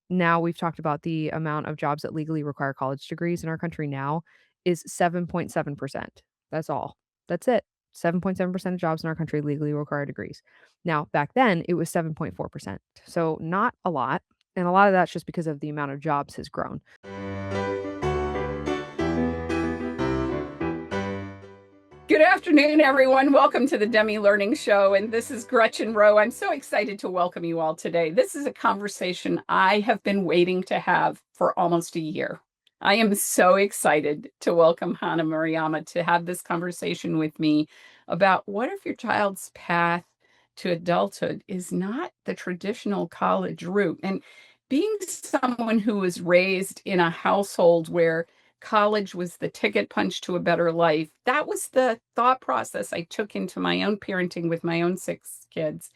Now we've talked about the amount of jobs that legally require college degrees in our country now is 7.7%. That's all. That's it. 7.7% of jobs in our country legally require degrees. Now, back then, it was 7.4%. So not a lot, and a lot of that's just because of the amount of jobs has grown. Good afternoon, everyone. Welcome to the Demi Learning Show. And this is Gretchen Rowe. I'm so excited to welcome you all today. This is a conversation I have been waiting to have for almost a year. I am so excited to welcome Hannah Maruyama to have this conversation with me about what if your child's path to adulthood is not the traditional college route. And being someone who was raised in a household where college was the ticket punch to a better life. That was the thought process I took into my own parenting with my own 6 kids.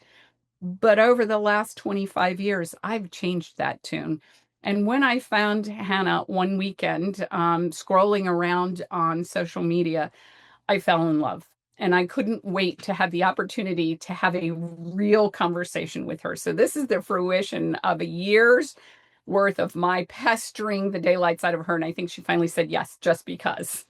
But over the last 25 years, I've changed that tune. And when I found Hannah one weekend, scrolling around on social media, I fell in love. And I couldn't wait to have the opportunity to have a real conversation with her. So this is the fruition of a year's worth of my pestering the daylights out of her. And I think she finally said yes, just because.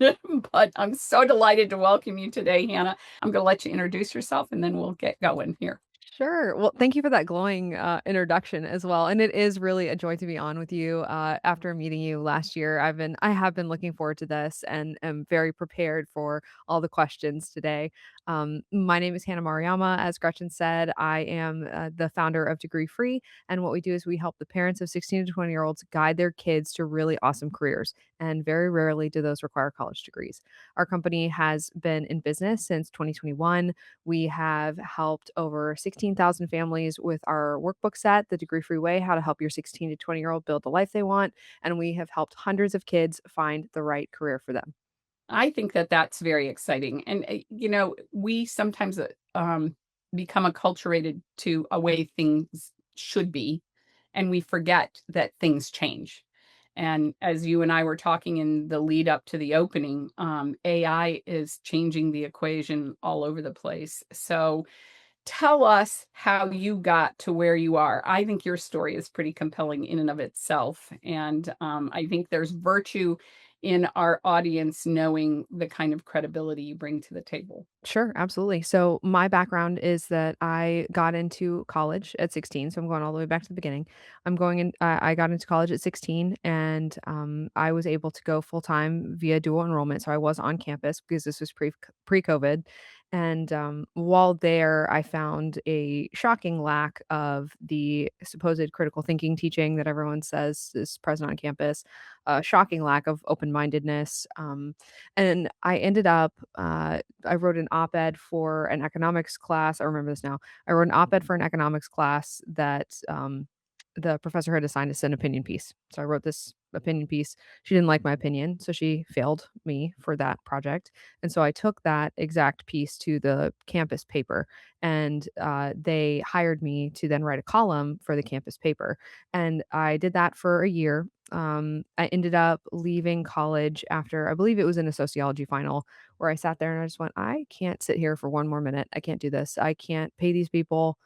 But I'm so delighted to welcome you today, Hannah. I'm going to let you introduce yourself and then we'll get going here. Sure. Well, thank you for that glowing introduction as well. And it is really a joy to be on with you. After meeting you last year, I have been looking forward to this and am very prepared for all the questions today. My name is Hannah Maruyama. As Gretchen said, I am the founder of Degree Free, and what we do is we help the parents of 16 to 20-year-olds guide their kids to really awesome careers. And very rarely do those require college degrees. Our company has been in business since 2021. We have helped over 16,000 families with our workbook set, The Degree Free Way, How to Help Your 16 to 20-year-old Build the Life They Want. And we have helped hundreds of kids find the right career for them. I think that that's very exciting. And, we sometimes become acculturated to a way things should be, and we forget that things change. And as you and I were talking in the lead up to the opening, AI is changing the equation all over the place. So tell us how you got to where you are. I think your story is pretty compelling in and of itself. And I think there's virtue in our audience knowing the kind of credibility you bring to the table. Sure, absolutely. So, my background is that I got into college at 16. So, I'm going all the way back to the beginning. I got into college at 16 and I was able to go full time via dual enrollment. So, I was on campus because this was pre COVID. And while there, I found a shocking lack of the supposed critical thinking teaching that everyone says is present on campus, a shocking lack of open mindedness. And I ended up, I wrote an op-ed for an economics class. I remember this now. I wrote an op-ed for an economics class that the professor had assigned us an opinion piece. So I wrote this opinion piece. She didn't like my opinion, so she failed me for that project. And so I took that exact piece to the campus paper, and they hired me to then write a column for the campus paper. And I did that for a year. I ended up leaving college after, I believe it was in a sociology final, where I sat there and I just went, I can't sit here for one more minute. I can't do this. I can't pay these people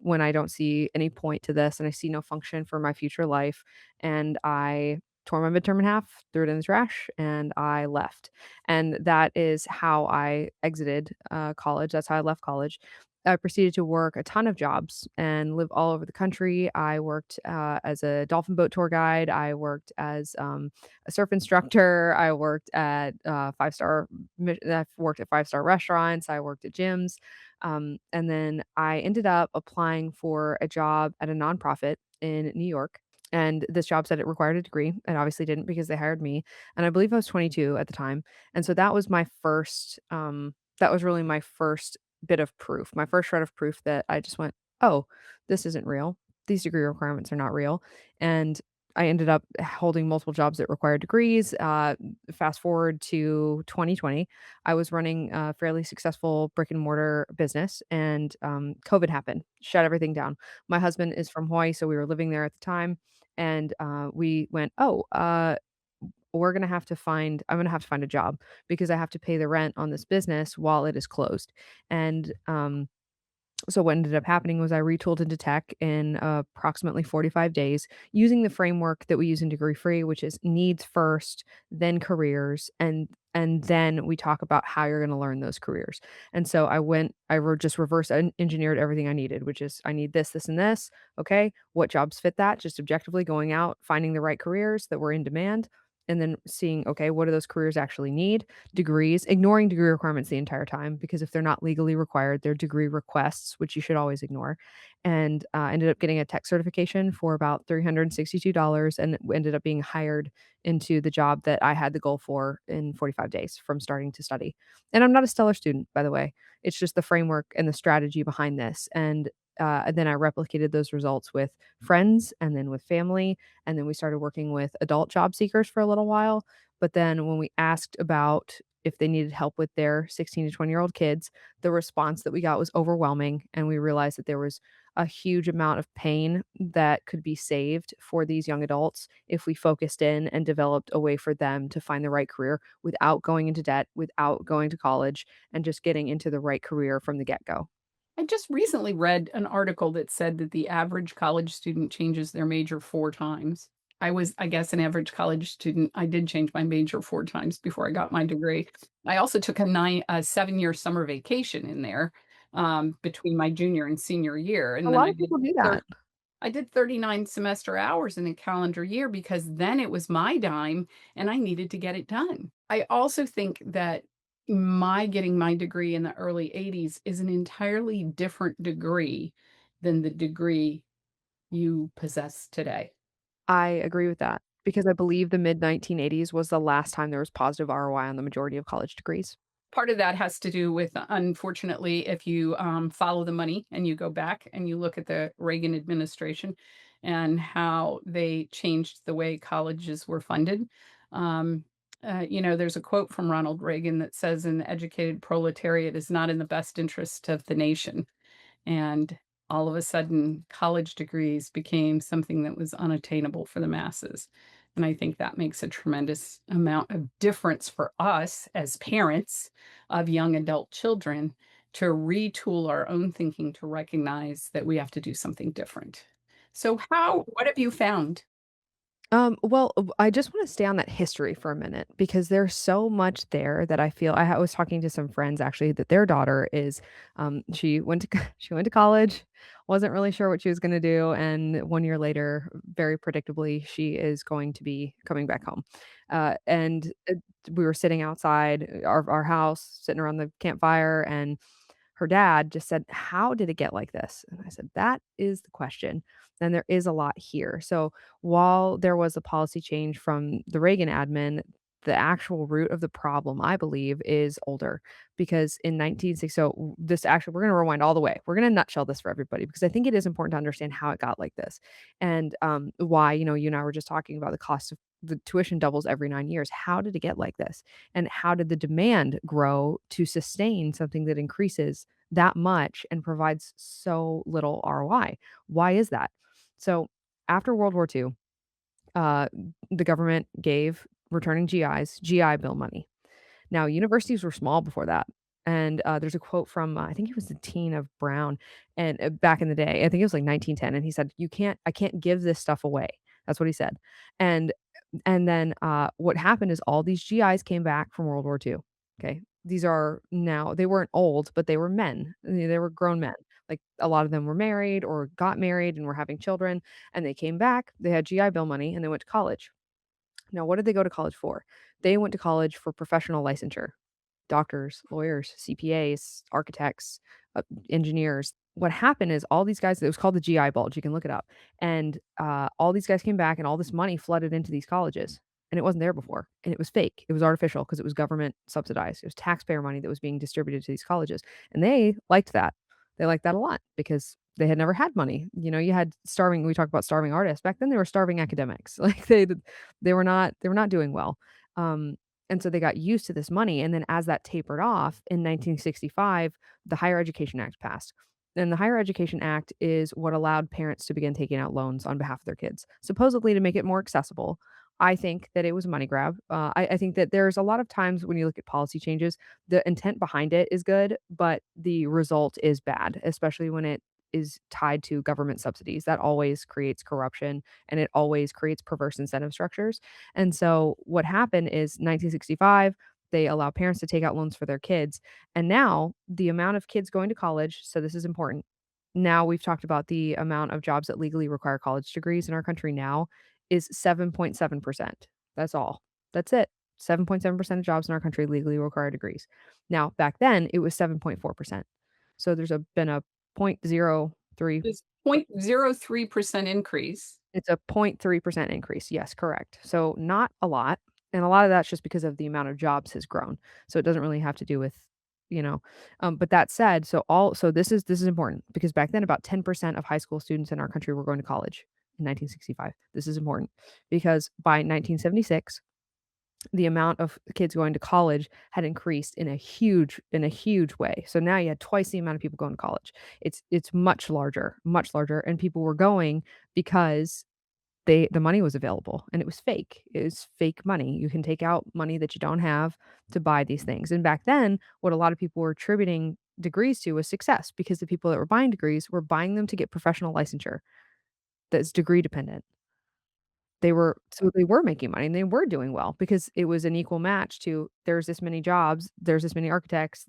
when I don't see any point to this and I see no function for my future life. And I tore my midterm in half, threw it in the trash, and I left. And that is how I exited college. That's how I left college. I proceeded to work a ton of jobs and live all over the country. I worked as a dolphin boat tour guide. I worked as a surf instructor. I worked at I've worked at 5-star restaurants. I worked at gyms. And then I ended up applying for a job at a nonprofit in New York. And this job said it required a degree. It obviously didn't because they hired me. And I believe I was 22 at the time. And so that was really my first bit of proof, my first shred of proof that I just went, oh, this isn't real. These degree requirements are not real. And I ended up holding multiple jobs that required degrees. Fast forward to 2020, I was running a fairly successful brick and mortar business, and COVID happened, shut everything down. My husband is from Hawaii, so we were living there at the time, and we went, oh, I'm gonna have to find a job because I have to pay the rent on this business while it is closed. And So what ended up happening was I retooled into tech in approximately 45 days using the framework that we use in Degree Free, which is needs first, then careers, and then we talk about how you're going to learn those careers. And so just reverse engineered everything I needed, which is I need this, this, and this. Okay, what jobs fit that? Just objectively going out, finding the right careers that were in demand, and then seeing, okay, what do those careers actually need? Degrees, ignoring degree requirements the entire time because if they're not legally required, they're degree requests, which you should always ignore. And ended up getting a tech certification for about $362 and ended up being hired into the job that I had the goal for in 45 days from starting to study. And I'm not a stellar student, by the way. It's just the framework and the strategy behind this. And then I replicated those results with friends and then with family. And then we started working with adult job seekers for a little while, but then when we asked about if they needed help with their 16 to 20-year-old kids, the response that we got was overwhelming, and we realized that there was a huge amount of pain that could be saved for these young adults if we focused in and developed a way for them to find the right career without going into debt, without going to college, and just getting into the right career from the get-go. I just recently read an article that said that the average college student changes their major 4 times. I was, I guess, an average college student. I did change my major 4 times before I got my degree. I also took a 7-year summer vacation in there, between my junior and senior year, A and then lot of people do thir that. I did 39 semester hours in a calendar year because then it was my dime and I needed to get it done. I also think that my getting my degree in the early 80s is an entirely different degree than the degree you possess today. I agree with that because I believe the mid-1980s was the last time there was positive ROI on the majority of college degrees. Part of that has to do with, unfortunately, if you follow the money and you go back and you look at the Reagan administration and how they changed the way colleges were funded. Um, there's a quote from Ronald Reagan that says, "An educated proletariat is not in the best interest of the nation." And all of a sudden, college degrees became something that was unattainable for the masses. And I think that makes a tremendous amount of difference for us as parents of young adult children to retool our own thinking to recognize that we have to do something different. So, what have you found? I just wanna stay on that history for a minute because there's so much there that I feel was talking to some friends actually that their daughter is, she went to she went to college, wasn't really sure what she was gonna do, and 1 year later, very predictably, she is going to be coming back home. And we were sitting outside our house, sitting around the campfire, and her dad just said, "How did it get like this?" And I said, "That is the question." And there is a lot here. So while there was a policy change from the Reagan admin, the actual root of the problem, I believe, is older because in 1960, this actually, we're going to rewind all the way. We're going to nutshell this for everybody because I think it is important to understand how it got like this and why, you and I were just talking about the cost of the tuition doubles every 9 years. How did it get like this? And how did the demand grow to sustain something that increases that much and provides so little ROI? Why is that? So after World War II, uh, the government gave returning GIs GI Bill money. Now, universities were small before that. And there's a quote from I think he was the teen of Brown, and back in the day, I think it was like 1910, and he said, I can't give this stuff away." That's what he said. And then what happened is all these GIs came back from World War II. Okay, these are now they weren't old, but they were men. They were grown men. Like a lot of them were married or got married and were having children, and they came back. They had GI Bill money, and they went to college. Now, what did they go to college for? They went to college for professional licensure. Doctors, lawyers, CPAs, architects, engineers. What happened is all these guys, it was called the GI bulge, you can look it up. And all these guys came back and all this money flooded into these colleges. And it wasn't there before. And it was fake. It was artificial because it was government subsidized. It was taxpayer money that was being distributed to these colleges. And they liked that. They liked that a lot because they had never had money. You had starving, we talk about starving artists. Back then they were starving academics. Like they were not doing well. Um, and so they got used to this money, and then as that tapered off in 1965, the Higher Education Act passed. And the Higher Education Act is what allowed parents to begin taking out loans on behalf of their kids, supposedly to make it more accessible. I think that it was a money grab. I think that there's a lot of times when you look at policy changes, the intent behind it is good, but the result is bad, especially when it is tied to government subsidies. That always creates corruption and it always creates perverse incentive structures. And so what happened is 1965, they allow parents to take out loans for their kids. And now the amount of kids going to college, so this is important. Now we've talked about the amount of jobs that legally require college degrees in our country now is 7.7%. That's all. That's it. 7.7% of jobs in our country legally require degrees. Now, back then, it was 7.4%. So there's been a point zero 0.03. It's 0.03% increase. It's a 0.3% increase. Yes, correct. So not a lot, and a lot of that's just because of the amount of jobs has grown. So it doesn't really have to do with, you know, but that said, so this is important because back then about 10% of high school students in our country were going to college in 1965. This is important because by 1976 the amount of kids going to college had increased in a huge way. So now you had twice the amount of people going to college. It's much larger, and people were going because the money was available and it was fake. It was fake money. You can take out money that you don't have to buy these things. And back then, what a lot of people were attributing degrees to was success because the people that were buying degrees were buying them to get professional licensure that's degree dependent. They were making money and they were doing well because it was an equal match to there's this many jobs, there's this many architects,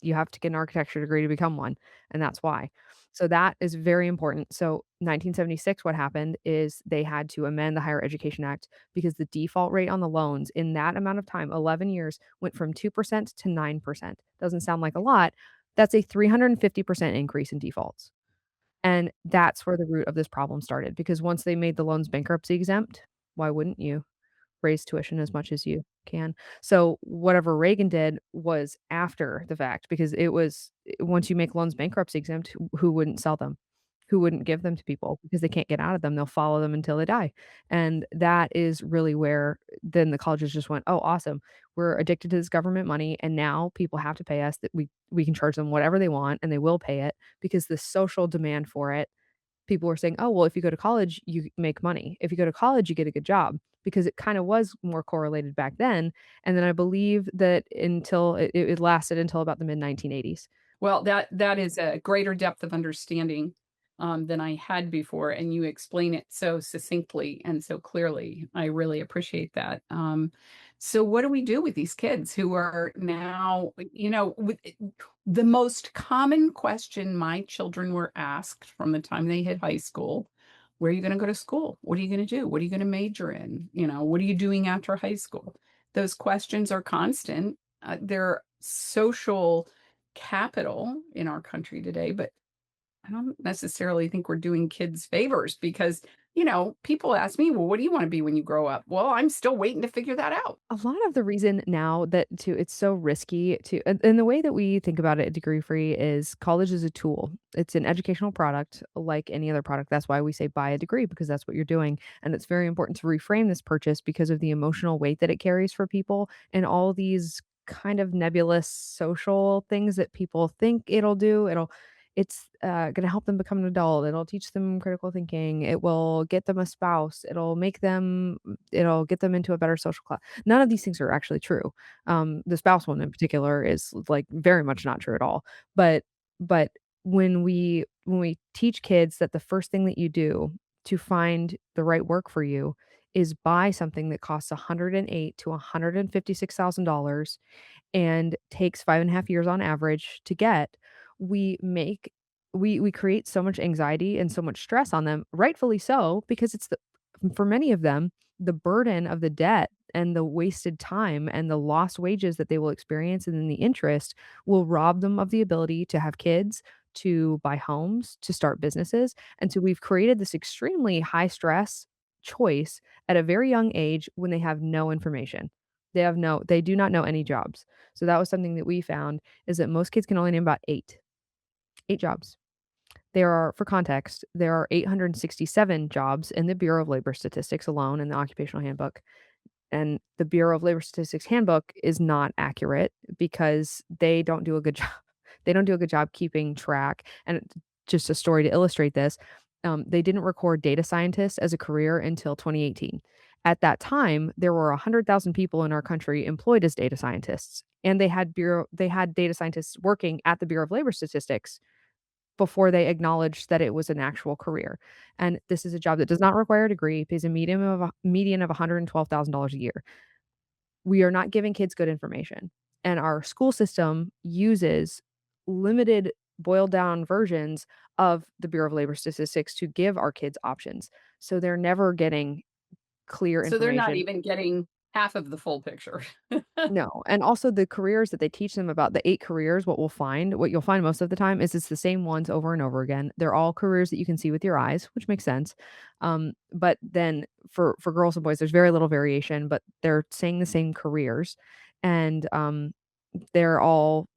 you have to get an architecture degree to become one, and that's why. So that is very important. So 1976, what happened is they had to amend the Higher Education Act because the default rate on the loans in that amount of time, 11 years, went from 2% to 9%. Doesn't sound like a lot. That's a 350% increase in defaults. And that's where the root of this problem started, because once they made the loans bankruptcy exempt, why wouldn't you raise tuition as much as you can? So, whatever Reagan did was after the fact because once you make loans bankruptcy exempt, who wouldn't sell them? Who wouldn't give them to people because they can't get out of them, they'll follow them until they die, and that is really where then the colleges just went, "Oh, awesome. We're addicted to this government money, and now people have to pay us that we can charge them whatever they want, and they will pay it because the social demand for it." People were saying, "Oh, well, if you go to college, you make money. If you go to college, you get a good job," because it kinda was more correlated back then, and then I believe that until it lasted until about the mid-1980s. Well, that is a greater depth of understanding, than I had before, and you explain it so succinctly and so clearly. I really appreciate that. So what do we do with these kids who are now, the most common question my children were asked from the time they hit high school, where are you going to go to school? What are you going to do? What are you going to major in? What are you doing after high school? Those questions are constant. They're social capital in our country today, but I don't necessarily think we're doing kids favors because, people ask me, well, what do you want to be when you grow up? Well, I'm still waiting to figure that out. A lot of the reason now that it's so risky to and the way that we think about it degree free is college is a tool. It's an educational product like any other product. That's why we say buy a degree because that's what you're doing. And it's very important to reframe this purchase because of the emotional weight that it carries for people and all these kind of nebulous social things that people think it'll do. It's going to help them become an adult. It'll teach them critical thinking. It will get them a spouse. It'll get them into a better social class. None of these things are actually true. The spouse one in particular is like very much not true at all. But when we teach kids that the first thing that you do to find the right work for you is buy something that costs 108 to $156,000 and takes 5.5 years on average to get, we make we create so much anxiety and so much stress on them, rightfully so, because it's the for many of them, the burden of the debt and the wasted time and the lost wages that they will experience and then the interest will rob them of the ability to have kids, to buy homes, to start businesses, and so we've created this extremely high stress choice at a very young age when they have no information. They do not know any jobs. So that was something that we found is that most kids can only name about 8 jobs. For context, there are 867 jobs in the Bureau of Labor Statistics alone in the Occupational Handbook. And the Bureau of Labor Statistics handbook is not accurate because they don't do a good job. They don't do a good job keeping track. And just a story to illustrate this, they didn't record data scientists as a career until 2018. At that time, there were 100,000 people in our country employed as data scientists, and they had data scientists working at the Bureau of Labor Statistics before they acknowledged that it was an actual career. And this is a job that does not require a degree, pays a median of $112,000 a year. We are not giving kids good information, and our school system uses limited, boiled down versions of the Bureau of Labor Statistics to give our kids options. So they're never getting clear So they're not information. even getting half of the full picture. No, and also the careers that they teach them about, the 8 careers, what you'll find most of the time is it's the same ones over and over again. They're all careers that you can see with your eyes, which makes sense. But then for girls and boys, there's very little variation, but they're saying the same careers, and, they're all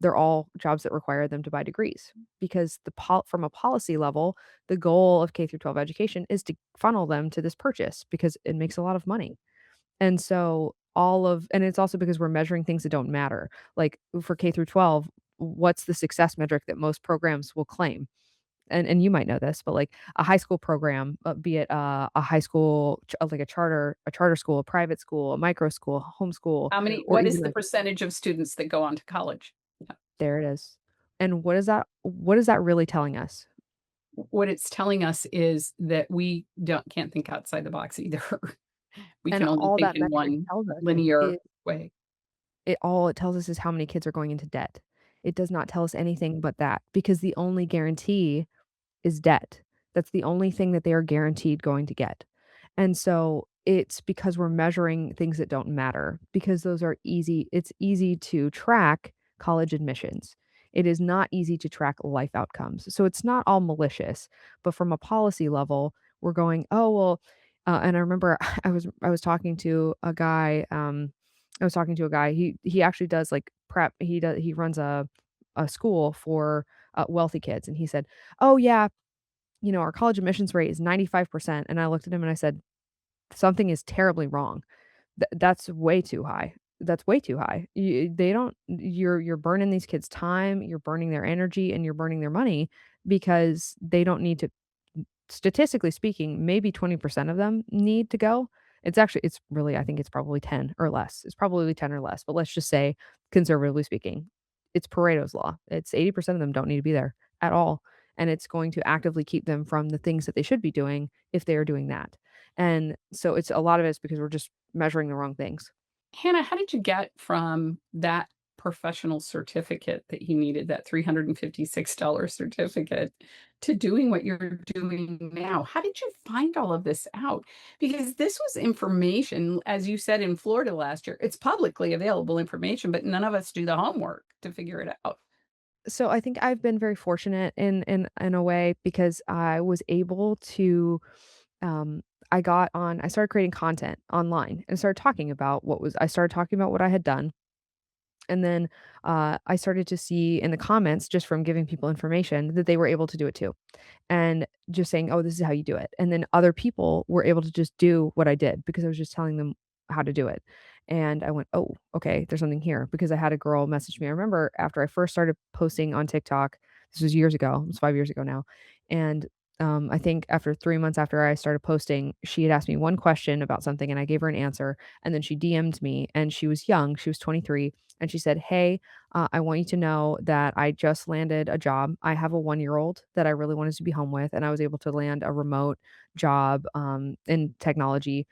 jobs that require them to buy degrees because from a policy level, the goal of K through 12 education is to funnel them to this purchase because it makes a lot of money. And so and it's also because we're measuring things that don't matter. Like for K through 12, what's the success metric that most programs will claim? And you might know this, but like a high school program, be it a high school, like a charter school, a private school, a micro school, homeschool, or What is even the like percentage of students that go on to college? Yeah. there it is. And what is that really telling us? What it's telling us is that we can't think outside the box either. We And can only all think that in metric one tells us linear is way. all it tells us is how many kids are going into debt. It does not tell us anything but that because the only guarantee is debt. That's the only thing that they are guaranteed going to get. And so it's because we're measuring things that don't matter because it's easy to track college admissions. It is not easy to track life outcomes. So it's not all malicious, but from a policy level, we're going, "Oh, well," and I remember I was talking to a guy, he actually does like prep. He runs a school for wealthy kids, and he said, "Oh yeah, our college admissions rate is 95%." And I looked at him and I said, "Something is terribly wrong. That's way too high. That's way too high. They don't you're burning these kids' time, you're burning their energy, and you're burning their money because they don't need to statistically speaking, maybe 20% of them need to go. It's really I think it's probably 10 or less. It's probably 10 or less, but let's just say conservatively speaking, it's Pareto's law. It's 80% of them don't need to be there at all, and it's going to actively keep them from the things that they should be doing if they are doing that. And so it's a lot of it's because we're just measuring the wrong things. Hannah, how did you get from that professional certificate that you needed, that $356 certificate, to doing what you're doing now? How did you find all of this out? Because this was information, as you said in Florida last year, it's publicly available information, but none of us do the homework to figure it out. So I think I've been very fortunate in a way because I was able to um, I started creating content online and I started talking about what I had done. And then I started to see in the comments, just from giving people information, that they were able to do it too. And just saying, "Oh, this is how you do it." And then other people were able to just do what I did because I was just telling them how to do it. And I went, "Oh, okay, there's something here." Because I had a girl message me. I remember after I first started posting on TikTok, this was years ago, it was 5 years ago now. And I think after 3 months after I started posting, she had asked me one question about something and I gave her an answer. And then she DM'd me and she was young, she was 23, and she said, "Hey, I want you to know that I just landed a job. I have a 1-year-old that I really wanted to be home with, and I was able to land a remote job in technology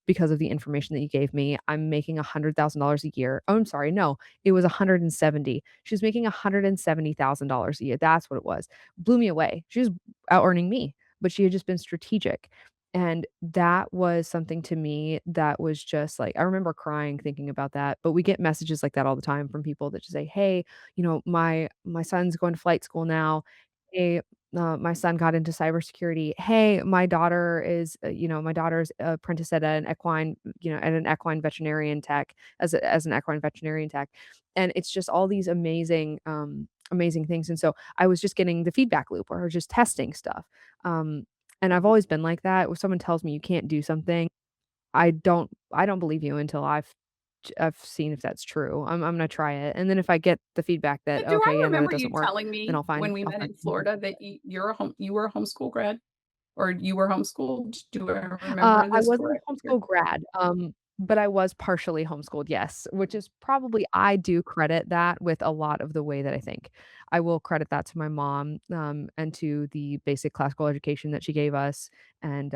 because of the information that you gave me. I'm making $100,000 a year." Oh, I'm sorry. No, it was 170. She was making $170,000 a year. That's what it was. Blew me away. She was out earning me, but she had just been strategic. And that was something to me that was just like, I remember crying thinking about that. But we get messages like that all the time from people that just say, "Hey, my son's going to flight school now. Hey, my son got into cybersecurity. Hey, my daughter's apprentice at an equine veterinarian tech as an equine veterinarian tech." And it's just all these amazing things. And so I was just getting the feedback loop or just testing stuff. Um, and I've always been like that. When someone tells me you can't do something, I don't believe you until I've seen if that's true. I'm gonna try it, and then if I get the feedback that, Do "Okay, I yeah, no, that remember doesn't you work," telling then me when we I'll met find in something. Florida that you were a homeschool grad? or you were homeschooled? Do I remember I this wasn't correct? a homeschool grad, but I was partially homeschooled, yes, which is probably I do credit that with a lot of the way that I think. I will credit that to my mom, and to the basic classical education that she gave us, and,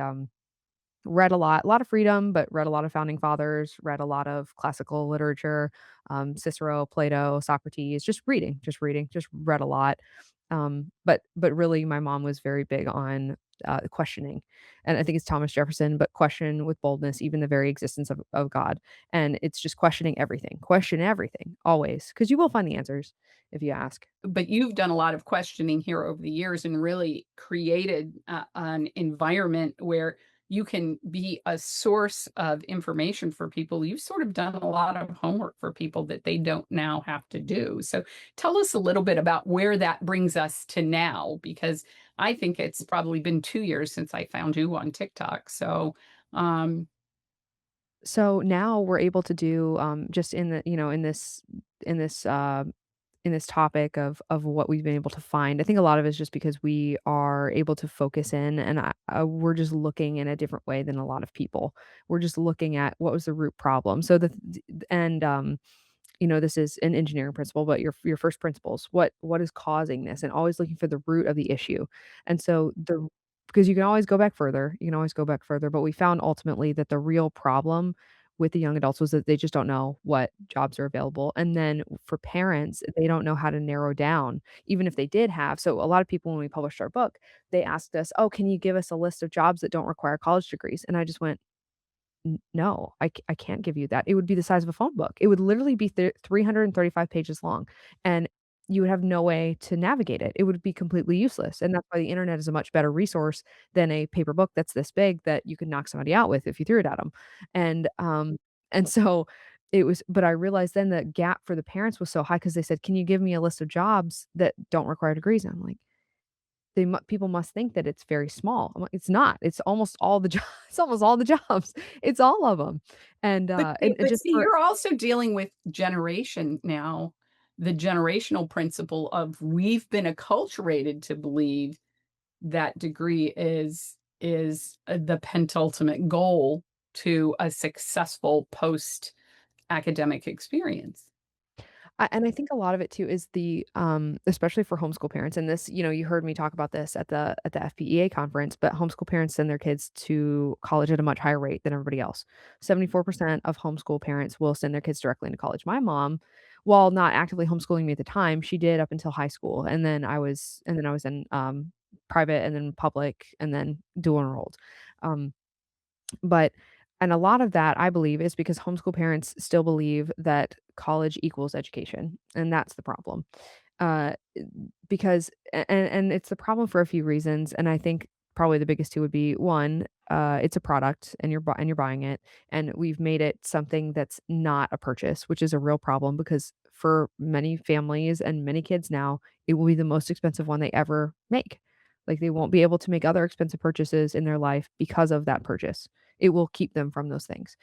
read a lot of freedom, but read a lot of founding fathers, read a lot of classical literature, Cicero, Plato, Socrates, just reading, just read a lot. But really my mom was very big on questioning. And I think it's Thomas Jefferson, but question with boldness, even the very existence of God. And it's just question everything, always, because you will find the answers if you ask. But you've done a lot of questioning here over the years and really created an environment where you can be a source of information for people. You've sort of done a lot of homework for people that they don't now have to do. So tell us a little bit about where that brings us to now, because I think it's probably been 2 years since I found you on TikTok. So, um, So now we're able to do just in the in this in this topic of what we've been able to find. I think a lot of it is just because we are able to focus in, and we're just looking in a different way than a lot of people. We're just looking at what was the root problem. So and this is an engineering principle, but your first principles, what is causing this, and always looking for the root of the issue. And so the because you can always go back further, but we found ultimately that the real problem with the young adults was that they just don't know what jobs are available. And then for parents, they don't know how to narrow down, even if they did have. So a lot of people, when we published our book, they asked us, "Oh, can you give us a list of jobs that don't require college degrees?" And I just went, no, I can't give you that. It would be the size of a phone book. It would literally be 335 pages long, and you would have no way to navigate it. It would be completely useless, and that's why the internet is a much better resource than a paper book that's this big that you could knock somebody out with if you threw it at them. And so it was, but I realized then the gap for the parents was so high because they said, "Can you give me a list of jobs that don't require degrees?" And I'm like, people must think that it's very small. I'm like, "It's not. It's almost all the jobs. It's almost all the jobs. It's all of them." And, But uh, see and but just see, for you're also dealing with generation now, the generational principle of we've been acculturated to believe that degree is the penultimate goal to a successful post-academic experience. and I think a lot of it too is especially for homeschool parents, and this, you heard me talk about this at the FPEA conference, but homeschool parents send their kids to college at a much higher rate than everybody else. 74% of homeschool parents will send their kids directly into college. My mom, while not actively homeschooling me at the time, she did up until high school, and then I was in private and then public and then dual enrolled. Um, but and a lot of that, I believe, is because homeschool parents still believe that college equals education, and that's the problem. Uh, because and it's a problem for a few reasons, and I think probably the biggest 2 would be, 1, it's a product and you're buying it, and we've made it something that's not a purchase, which is a real problem because for many families and many kids now, it will be the most expensive one they ever make. Like, they won't be able to make other expensive purchases in their life because of that purchase. It will keep them from those things.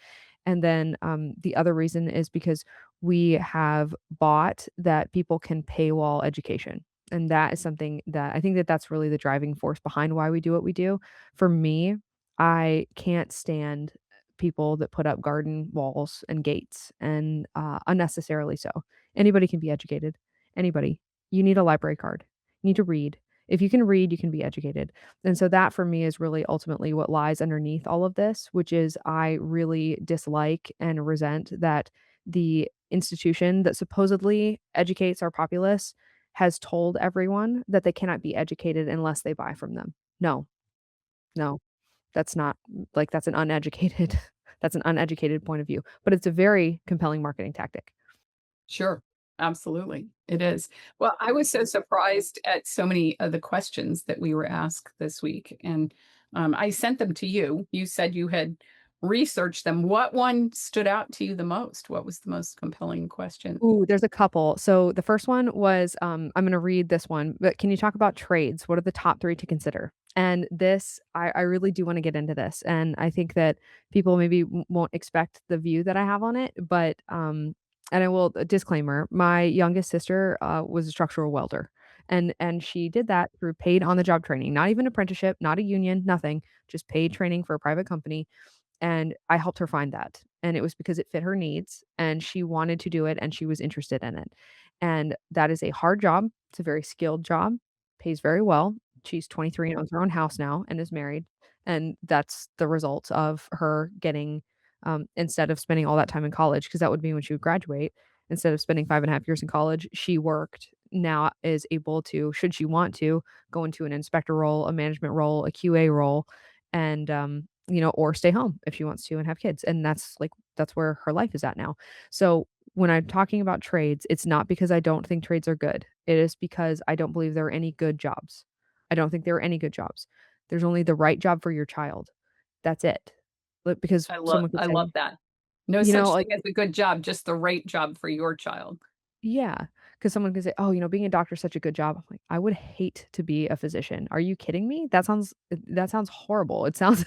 And then, the other reason is because we have bought that people can paywall education, and that is something that I think that that's really the driving force behind why we do what we do. For me, I can't stand people that put up garden walls and gates, and, unnecessarily so. Anybody can be educated. Anybody. You need a library card. You need to read. If you can read, you can be educated. And so that for me is really ultimately what lies underneath all of this, which is I really dislike and resent that the institution that supposedly educates our populace has told everyone that they cannot be educated unless they buy from them. No, no, that's not like that's an uneducated that's an uneducated point of view, but it's a very compelling marketing tactic. Sure. Absolutely. It is. Well, I was so surprised at so many of the questions that we were asked this week, and I sent them to you. You said you had researched them. What one stood out to you the most? What was the most compelling question? Ooh, there's a couple. So the first one was, I'm gonna read this one, but can you talk about trades? What are the top 3 to consider? And this, I really do wanna get into this, and I think that people maybe won't expect the view that I have on it, but, and I will disclaimer, my youngest sister, was a structural welder, And she did that through paid on-the-job training, not even apprenticeship, not a union, nothing, just paid training for a private company, and I helped her find that, and it was because it fit her needs, and she wanted to do it, and she was interested in it, and that is a hard job, it's a very skilled job, pays very well. She's 23 and owns her own house now and is married, and that's the result of her getting, instead of spending all that time in college, because that would be when she would graduate, instead of spending 5.5 years in college, she worked, now is able to, should she want to, go into an inspector role, a management role, a QA role, and, or stay home if she wants to and have kids, and that's where her life is at now. So, when I'm talking about trades, it's not because I don't think trades are good. It is because I don't believe there are any good jobs. I don't think there are any good jobs. There's only the right job for your child. That's it. But because someone could I love say, that. No you know, such like, thing as a good job, just the right job for your child. yeah, because someone could say, "Oh, being a doctor is such a good job." I'm like, "I would hate to be a physician. Are you kidding me? That sounds horrible. It sounds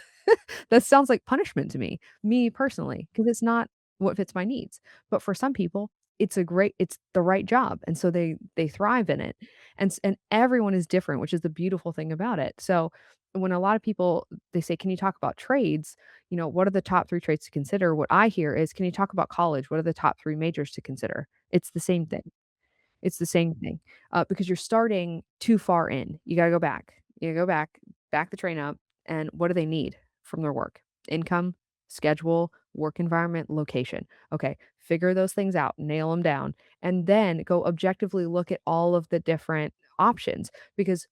that sounds like punishment to me personally, because it's not what fits my needs. But for some people, it's the right job, and so they thrive in it. And everyone is different, which is the beautiful thing about it. So when a lot of people they say, "Can you talk about trades?" What are the top 3 trades to consider? What I hear is, "Can you talk about college? What are the top 3 majors to consider?" It's the same thing. It's the same thing, because you're starting too far in. You gotta go back. You gotta go back the train up, and what do they need from their work? Income, schedule, work environment, location. Okay, figure those things out, nail them down, and then go objectively look at all of the different options, because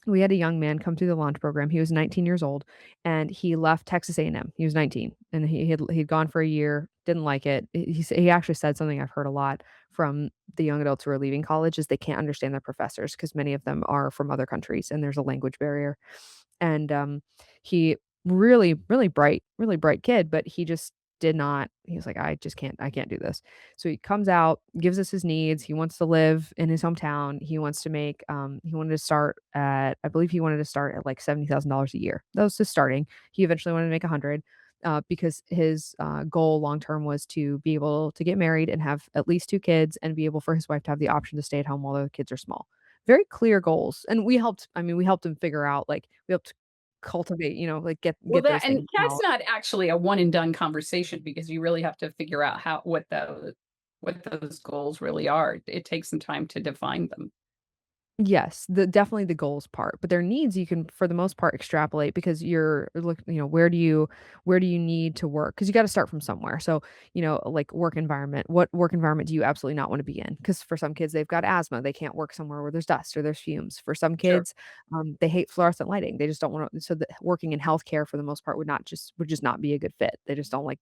we had a young man come through the launch program. He was 19 years old, and he left Texas A&M. He was 19, and he'd gone for a year, didn't like it. He actually said something I've heard a lot from the young adults who are leaving college is they can't understand their professors because many of them are from other countries, and there's a language barrier. And, he really bright kid, but he just did not he was like, I can't do this." So he comes out, gives us his needs, he wants to live in his hometown, he wants to make, he wanted to start at I believe he wanted to start at, like, $70,000 a year. That was just starting. He eventually wanted to make 100, because his, goal long term was to be able to get married and have at least 2 kids and be able for his wife to have the option to stay at home while the kids are small. Very clear goals, and we helped him figure out, like, we helped cultivate, like, Well, get that those and things that's out. not actually a one and done conversation because you really have to figure out how what those goals really are. It takes some time to define them. Yes, definitely the goals part, but their needs you can, for the most part, extrapolate because where do you need to work? Because you gotta start from somewhere. So, like work environment, what work environment do you absolutely not wanna be in? Because for some kids, they've got asthma, they can't work somewhere where there's dust or there's fumes. For some Sure. kids, they hate fluorescent lighting. They just don't wanna, so the working in healthcare for the most part would just not be a good fit. They just don't like,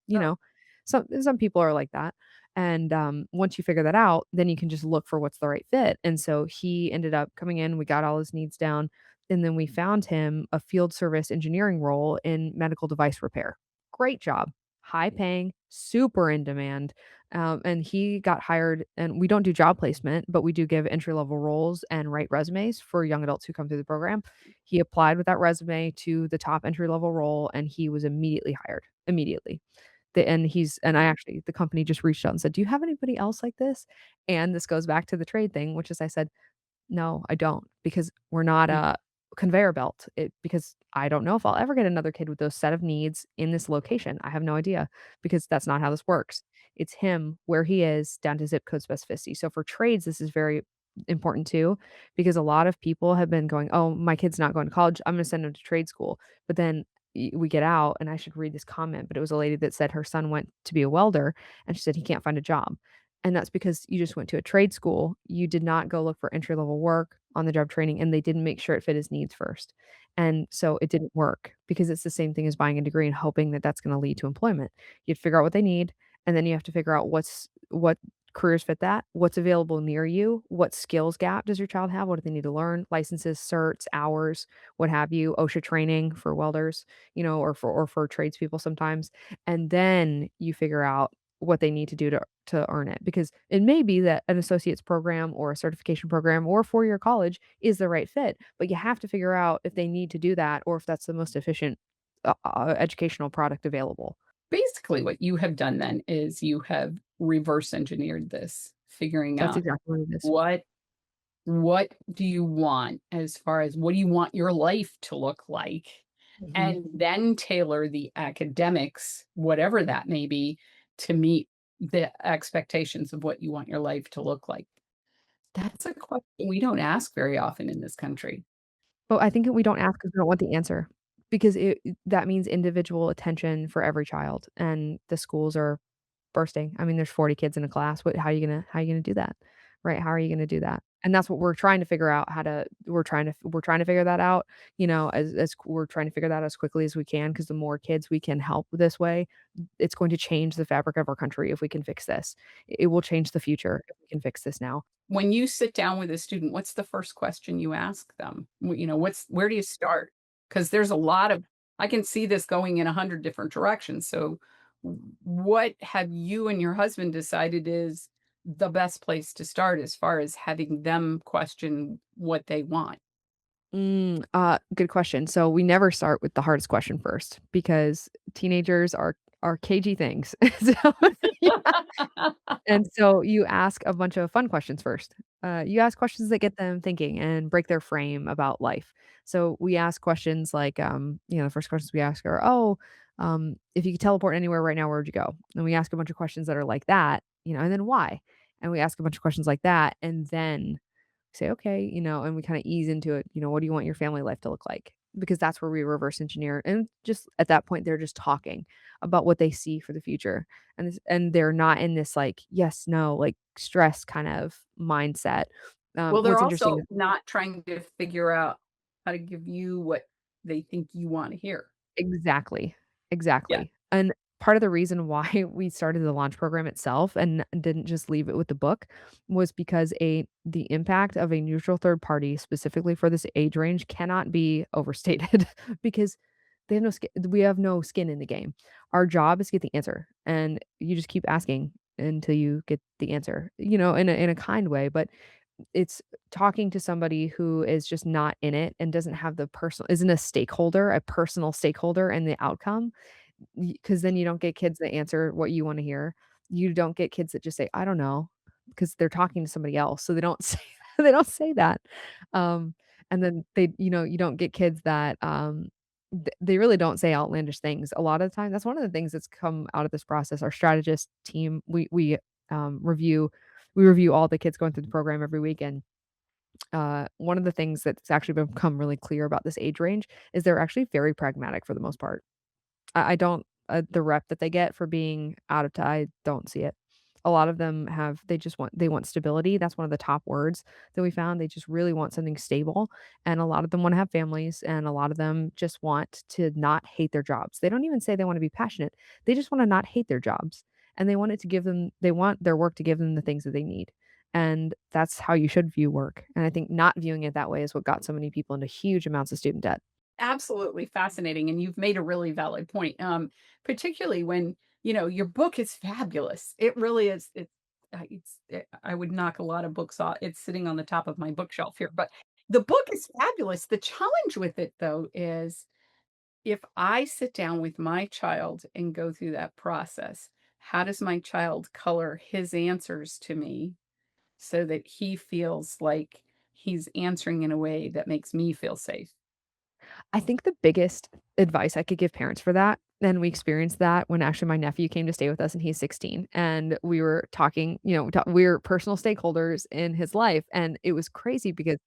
some people are like that. And, once you figure that out, then you can just look for what's the right fit. And so he ended up coming in, we got all his needs down, and then we found him a field service engineering role in medical device repair. Great job, high paying, super in demand. And he got hired, and we don't do job placement, but we do give entry level roles and write resumes for young adults who come through the program. He applied with that resume to the top entry level role, and he was immediately hired. Immediately. The company just reached out and said, "Do you have anybody else like this?" And this goes back to the trade thing, which is I said, "No, I don't, because we're not Mm. a conveyor belt." Because I don't know if I'll ever get another kid with those set of needs in this location. I have no idea because that's not how this works. It's him where he is down to zip code specificity. So for trades, this is very important too, because a lot of people have been going, "Oh, my kid's not going to college. I'm going to send him to trade school." But then we get out, and I should read this comment, but it was a lady that said her son went to be a welder, and she said he can't find a job. And that's because you just went to a trade school. You did not go look for entry level work, on the job training, and they didn't make sure it fit his needs first. And so it didn't work because it's the same thing as buying a degree and hoping that that's going to lead to employment. You have to figure out what they need, and then you have to figure out what careers fit that, what's available near you, what skills gap does your child have, what do they need to learn, licenses, certs, hours, what have you, OSHA training for welders, or for tradespeople sometimes. And then you figure out what they need to do to earn it, because it may be that an associate's program or a certification program or a four-year college is the right fit, but you have to figure out if they need to do that or if that's the most efficient, educational product available. Basically, what you have done then is you have reverse engineered this, figuring That's out exactly what it is. what What do you want as far as what do you want your life to look like? Mhm. And then tailor the academics, whatever that may be, to meet the expectations of what you want your life to look like. That's a question we don't ask very often in this country. But I think we don't ask because we don't want the answer, because that means individual attention for every child, and the schools are bursting. I mean, there's 40 kids in a class. How are you gonna do that? Right? How are you gonna do that? And that's what we're trying to figure out how to we're trying to figure that out, as we're trying to figure that out as quickly as we can, because the more kids we can help this way, it's going to change the fabric of our country if we can fix this. It will change the future if we can fix this now. When you sit down with a student, what's the first question you ask them? What's where do you start? Because there's a lot of I can see this going in 100 different directions. So, what have you and your husband decided is the best place to start as far as having them question what they want? Good question. So we never start with the hardest question first, because teenagers are cagey things. So yeah. And so you ask a bunch of fun questions first. You ask questions that get them thinking and break their frame about life. So we ask questions like, the first questions we ask are, "Oh, if you could teleport anywhere right now, where would you go?" And we ask a bunch of questions that are like that, and then why? And we ask a bunch of questions like that, and then say, "Okay," and we kinda ease into it, "What do you want your family life to look like?" Because that's where we reverse engineer, and just at that point, they're just talking about what they see for the future, and they're not in this, like, yes, no, like, stress kind of mindset. Well, they're What's interesting also is not trying to figure out how to give you what they think you wanna hear. exactly, Yeah. exactly, and part of the reason why we started the launch program itself and didn't just leave it with the book was because the impact of a neutral third party, specifically for this age range, cannot be overstated because we have no skin in the game. Our job is to get the answer, and you just keep asking until you get the answer, in a kind way, but it's talking to somebody who is just not in it and doesn't have the personal isn't a personal stakeholder in the outcome, because then you don't get kids that answer what you wanna hear. You don't get kids that just say, "I don't know," because 'cause they're talking to somebody else, so they don't say they don't say that. Um, and then you don't get kids that, they really don't say outlandish things a lot of the time. That's one of the things that's come out of this process. Our strategist team, um, review we review all the kids going through the program every week, and one of the things that's actually become really clear about this age range is they're actually very pragmatic for the most part. I don't the rep that they get for being out of I don't see it. A lot of them they want stability. That's one of the top words that we found. They just really want something stable, and a lot of them wanna have families, and a lot of them just want to not hate their jobs. They don't even say they wanna be passionate. They just wanna not hate their jobs, and they want their work to give them the things that they need, and that's how you should view work, and I think not viewing it that way is what got so many people into huge amounts of student debt. Absolutely fascinating, and you've made a really valid point, particularly when, your book is fabulous. It really is. I would knock a lot of books off. It's sitting on the top of my bookshelf here, but the book is fabulous. The challenge with it, though, is if I sit down with my child and go through that process, how does my child color his answers to me so that he feels like he's answering in a way that makes me feel safe? I think the biggest advice I could give parents for that, and we experienced that when actually my nephew came to stay with us and he's 16, and we were talking, we're personal stakeholders in his life, and it was crazy because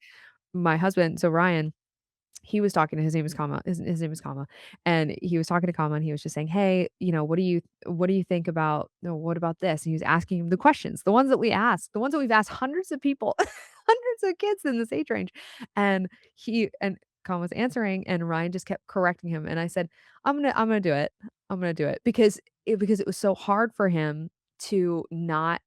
my husband, so Ryan, he was talking to his name is Kama, and he was talking to Kama, and he was just saying, "Hey, what do you think about what about this?" And he was asking him the questions, the ones that the ones that we've asked hundreds of people, hundreds of kids in this age range, and Kama was answering, and Ryan just kept correcting him, and I said, I'm gonna do it. I'm gonna do it," because it was so hard for him to not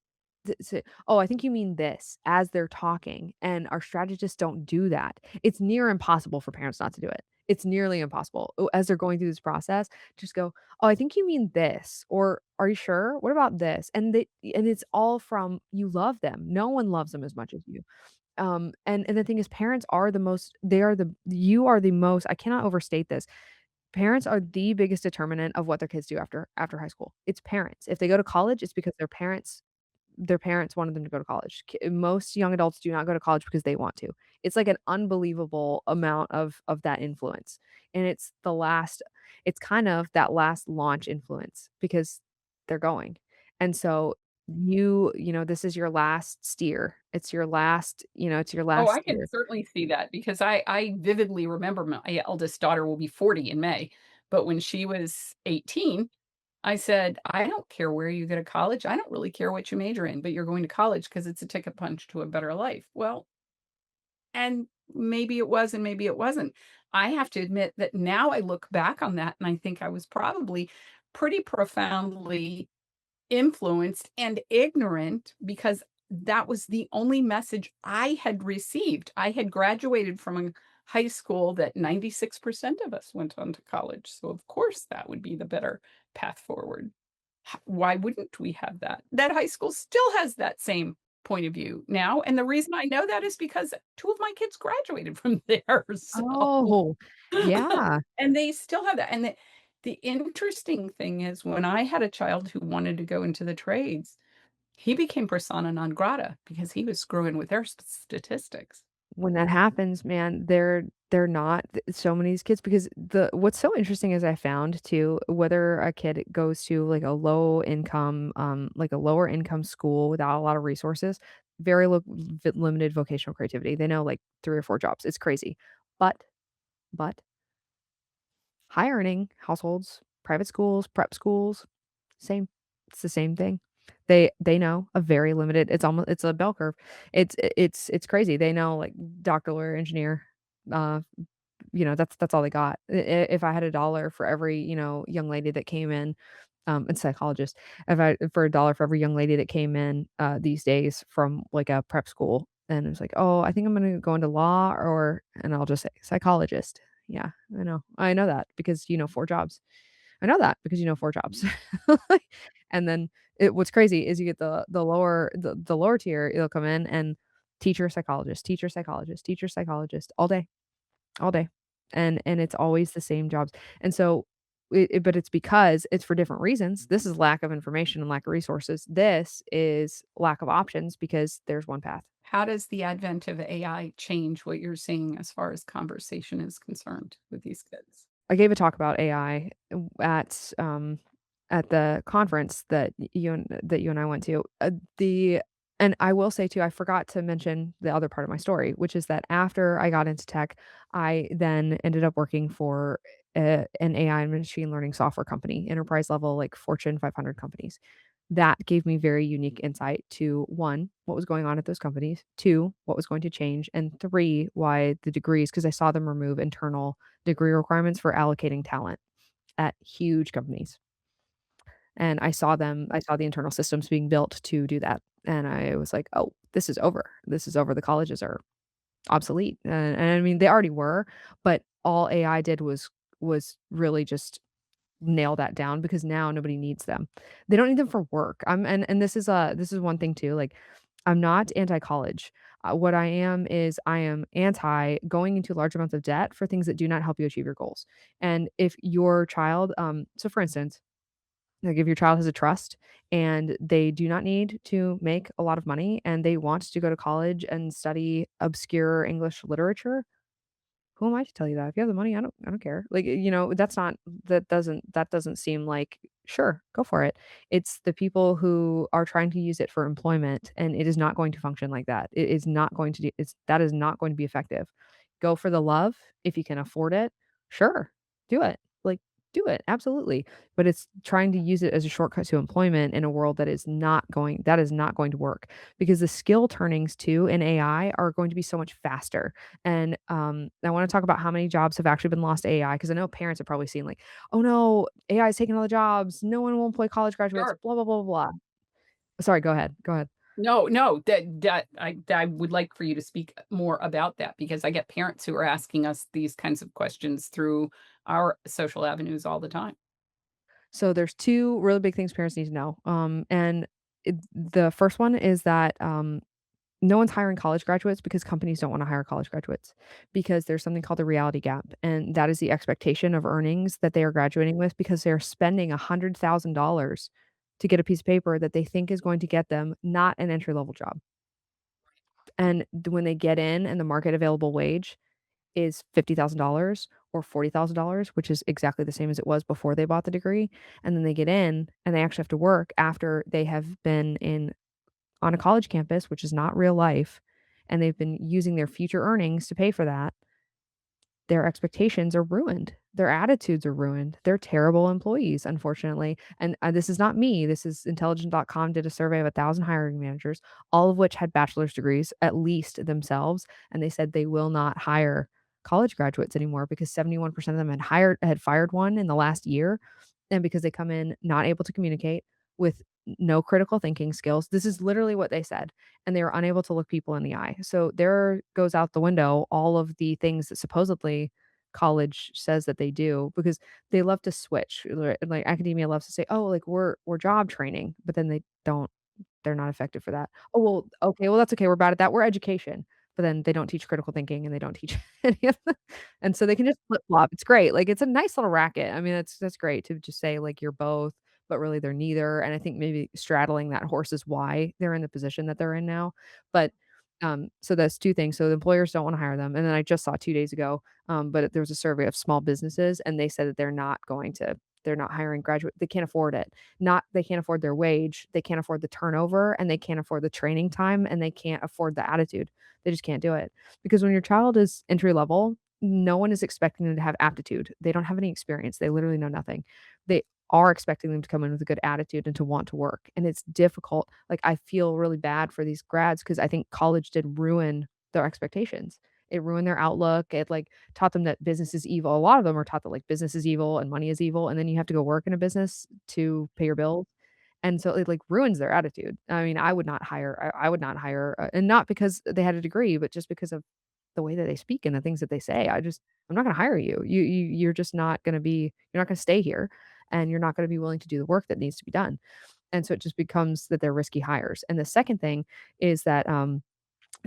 say, "Oh, I think you mean this," as they're talking, and our strategists don't do that. It's near impossible for parents not to do it. It's nearly impossible. As they're going through this process, just go, "Oh, I think you mean this," or, "Are you sure? What about this?" And it's all from you love them. No one loves them as much as you. And the thing is parents are the most they are the you are the most I cannot overstate this. Parents are the biggest determinant of what their kids do after high school. It's parents. If they go to college, it's because their parents their parents wanted them to go to college. Most young adults do not go to college because they want to. It's like an unbelievable amount of that influence, and it's kind of that last launch influence because they're going. And so this is your last steer. It's your last, it's your Oh, last I can steer. certainly see that because I vividly remember my eldest daughter will be 40 in May, but when she was 18, I said, "I don't care where you go to college. I don't really care what you major in, but you're going to college because it's a ticket punch to a better life." Well, and maybe it was and maybe it wasn't. I have to admit that now I look back on that and I think I was probably pretty profoundly influenced and ignorant because that was the only message I had received. I had graduated from a high school that 96% of us went on to college. So, of course, that would be the better path forward. Why wouldn't we have that? That high school still has that same point of view now. And the reason I know that is because two of my kids graduated from there. So, Oh, yeah. and they still have that. And the interesting thing is when I had a child who wanted to go into the trades, he became persona non grata because he was screwing with their statistics. When that happens, man, they're not so many of these kids because the what's so interesting is I found too, whether a kid goes to like a low income, like a lower income school without a lot of resources, very limited vocational creativity. They know like 3 or 4 jobs. It's crazy. But but high earning households, private schools, prep schools, same. It's the same thing. They know a very limited it's a bell curve. It's crazy. They know, like, doctor, lawyer, engineer, uh, that's all they got. If I had a dollar for every, young lady that came in, and psychologist, if I for a dollar for every young lady that came in, these days from, like, a prep school, and it was like, "Oh, I think I'm gonna go into law," and I'll just say, "Psychologist." Yeah, I know. I know that because you know 4 jobs. I know that because you know 4 jobs. Like, and then what's crazy is you get the lower tier, it'll come in and teacher, psychologist, teacher, psychologist, teacher, psychologist all day, and it's always the same jobs, and so but it's because it's for different reasons. This is lack of information and lack of resources. This is lack of options because there's one path. How does the advent of AI change what you're seeing as far as conversation is concerned with these kids? I gave a talk about AI at the conference that you and I went to. The and I will say too, I forgot to mention the other part of my story, which is that after I got into tech, I then ended up working for an AI and machine learning software company, enterprise level, like Fortune 500 companies. That gave me very unique insight to one, what was going on at those companies, two, what was going to change, and three, why the degrees, because I saw them remove internal degree requirements for allocating talent at huge companies. And I saw the internal systems being built to do that. And I was like, oh, this is over. This is over. The colleges are obsolete. And I mean, they already were, but all AI did was really just nail that down because now nobody needs them. They don't need them for work. And this is one thing too. Like, I'm not anti-college. What I am is I am anti going into large amounts of debt for things that do not help you achieve your goals. And if your child, so for instance, like if your child has a trust and they do not need to make a lot of money and they want to go to college and study obscure English literature, who am I to tell you that? If you have the money, I don't care. Like, that's not that doesn't seem like, sure, go for it. It's the people who are trying to use it for employment, and it is not going to function like that. It is not going to do that is not going to be effective. Go for the love if you can afford it. Sure, do it. Like, do it, absolutely. But it's trying to use it as a shortcut to employment in a world that is not going to work because the skill turnings too in AI are going to be so much faster and, I wanna talk about how many jobs have actually been lost to AI because I know parents have probably seen like, "Oh no, AI is taking all the jobs. No one will employ college graduates, Sure. blah, blah, blah, blah, blah." Sorry, go ahead, go ahead. No, no, that I would like for you to speak more about that because I get parents who are asking us these kinds of questions through our social avenues all the time. So there's 2 really big things parents need to know, and the first one is that, no one's hiring college graduates because companies don't wanna hire college graduates because there's something called the reality gap, and that is the expectation of earnings that they are graduating with because they're spending $100,000 to get a piece of paper that they think is going to get them not an entry level job. And when they get in and the market available wage is $50,000 or $40,000, which is exactly the same as it was before they bought the degree, and then they get in and they actually have to work after they have been in on a college campus, which is not real life, and they've been using their future earnings to pay for that, their expectations are ruined. Their attitudes are ruined. They're terrible employees, unfortunately. And this is not me. This is intelligent.com did a survey of 1,000 hiring managers, all of which had bachelor's degrees, at least themselves. And they said they will not hire college graduates anymore because 71% of them had fired one in the last year. And because they come in not able to communicate with no critical thinking skills. This is literally what they said, and they were unable to look people in the eye. So there goes out the window all of the things that supposedly college says that they do because they love to switch. Like academia loves to say, "Oh, like we're job training," but then they don't they're not effective for that. "Oh, well, okay, well, that's okay, we're bad at that, we're education." But then they don't teach critical thinking and they don't teach any of the and so they can just flip-flop. It's great, like, it's a nice little racket. I mean, that's great to just say, like, you're both, but really they're neither, and I think maybe straddling that horse is why they're in the position that they're in now. But, so that's 2 things. So the employers don't wanna hire them, and then I just saw 2 days ago, but there was a survey of small businesses, and they said that they're not hiring graduate they can't afford it. Not they can't afford their wage, they can't afford the turnover, and they can't afford the training time, and they can't afford the attitude. They just can't do it. Because when your child is entry level, no one is expecting them to have aptitude. They don't have any experience. They literally know nothing. They are expecting them to come in with a good attitude and to want to work, and it's difficult. Like, I feel really bad for these grads because I think college did ruin their expectations. It ruined their outlook. It, like, taught them that business is evil. A lot of them are taught that, like, business is evil and money is evil, and then you have to go work in a business to pay your bills, and so it, like, ruins their attitude. I mean, I would not hire, and not because they had a degree, but just because of the way that they speak and the things that they say. I'm not gonna hire you. You're just not gonna be you're not gonna stay here, and you're not gonna be willing to do the work that needs to be done, and so it just becomes that they're risky hires. And the second thing is that,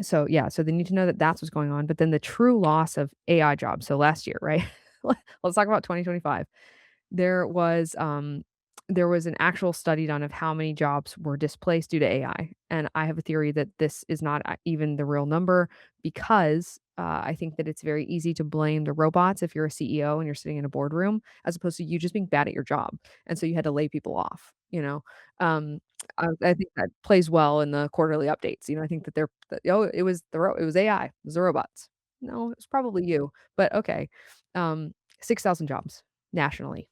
so, yeah, so they need to know that that's what's going on, but then the true loss of AI jobs, so last year, right? Let's talk about 2025. There was, um, there was an actual study done of how many jobs were displaced due to AI, and I have a theory that this is not, even the real number because, I think that it's very easy to blame the robots if you're a CEO and you're sitting in a boardroom, as opposed to you just being bad at your job, and so you had to lay people off, you know? Um, I think that plays well in the quarterly updates, I think that "Oh, it was AI, it was the robots." No, it's probably you, but okay. 6,000 jobs nationally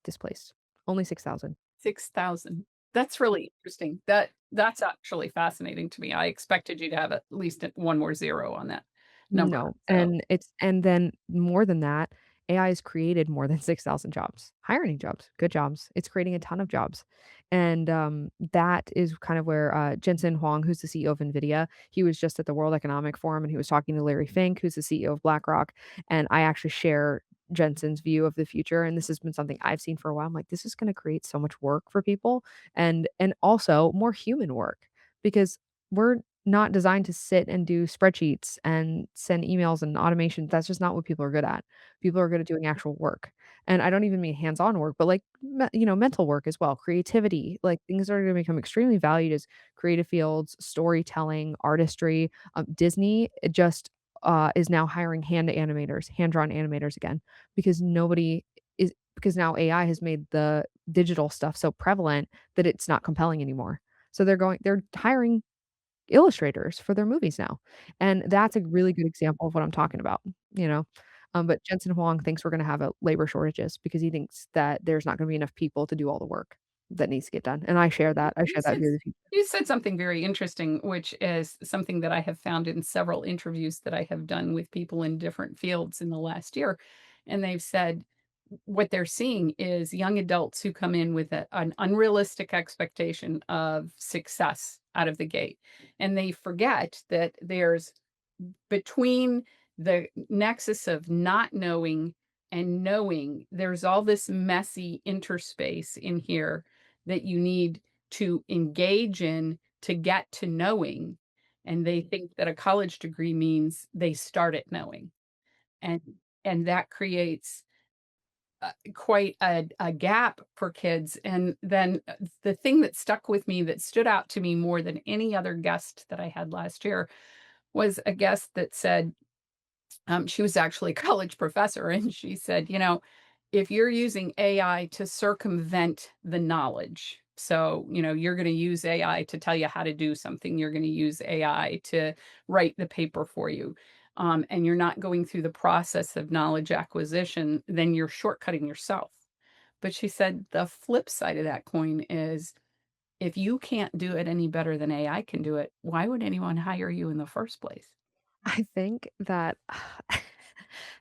displaced. Only 6,000. 6,000. That's really interesting. That's actually fascinating to me. I expected you to have at least one more zero on that number. No, So, and then more than that, AI has created more than 6,000 jobs, hiring jobs, good jobs. It's creating a ton of jobs, and, that is kind of where, Jensen Huang, who's the CEO of NVIDIA, he was just at the World Economic Forum, and he was talking to Larry Fink, who's the CEO of BlackRock, and I actually share Jensen's view of the future, and this has been something I've seen for a while. I'm like, "This is gonna create so much work for people," and also more human work because we're not designed to sit and do spreadsheets and send emails and automation. That's just not what people are good at. People are good at doing actual work. And I don't even mean hands-on work, but like, mental work as well, creativity, like things that are going to become extremely valued as creative fields, storytelling, artistry. Disney just is now hiring hand-drawn animators again because nobody because now AI has made the digital stuff so prevalent that it's not compelling anymore. So they're hiring illustrators for their movies now, and that's a really good example of what I'm talking about, you know? But Jensen Huang thinks we're gonna have, labor shortages because he thinks that there's not gonna be enough people to do all the work that needs to get done, and I you share that said view of the future. you said something very interesting, which is something that I have found in several interviews that I have done with people in different fields in the last year, and they've said what they're seeing is young adults who come in with an unrealistic expectation of success out of the gate, and they forget that there's between the nexus of not knowing and knowing, there's all this messy interspace in here that you need to engage in to get to knowing. And they think that a college degree means they start at knowing. And and that creates quite a gap for kids. And then the thing that stuck with me, that stood out to me more than any other guest that I had last year, was a guest that said, she was actually a college professor, and she said, if you're using AI to circumvent the knowledge, so, you're going to use AI to tell you how to do something, you're going to use AI to write the paper for you, and you're not going through the process of knowledge acquisition, then you're shortcutting yourself. But she said the flip side of that coin is, if you can't do it any better than AI can do it, why would anyone hire you in the first place? I think that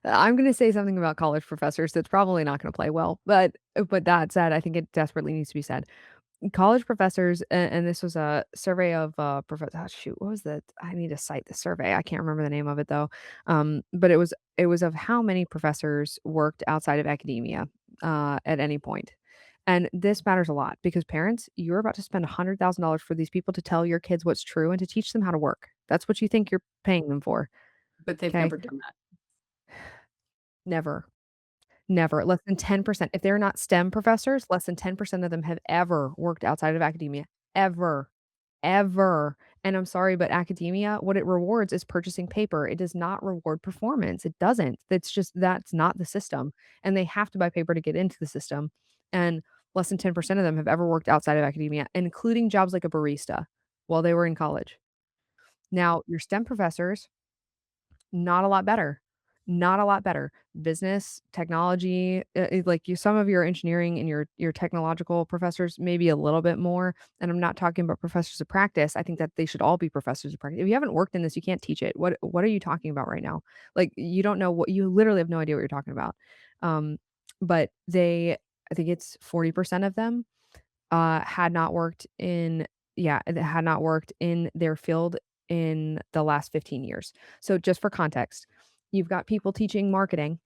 I'm gonna say something about college professors that's probably not gonna play well, but that said, I think it desperately needs to be said. College professors, and this was a survey of, shoot, what was the I need to cite the survey, I can't remember the name of it though, but it was of how many professors worked outside of academia, at any point, and this matters a lot because parents, you're about to spend $100,000 for these people to tell your kids what's true and to teach them how to work. That's what you think you're paying them for, But they've 'kay? never done that. Never. Never, less than 10%. If they're not STEM professors, less than 10% of them have ever worked outside of academia, ever, ever, and I'm sorry, but academia, what it rewards is purchasing paper. It does not reward performance. It doesn't. That's not the system, and they have to buy paper to get into the system, and less than 10% of them have ever worked outside of academia, including jobs like a barista while they were in college. Now, your STEM professors, not a lot better. Not a lot better. Business, technology, like you some of your engineering and your technological professors, maybe a little bit more, and I'm not talking about professors of practice. I think that they should all be professors of practice. If you haven't worked in this, you can't teach it. What are you talking about right now? Like, you don't know what you literally have no idea what you're talking about. Um, but I think it's 40% of them had not worked in yeah, that had not worked in their field in the last 15 years. So just for context, you've got people teaching marketing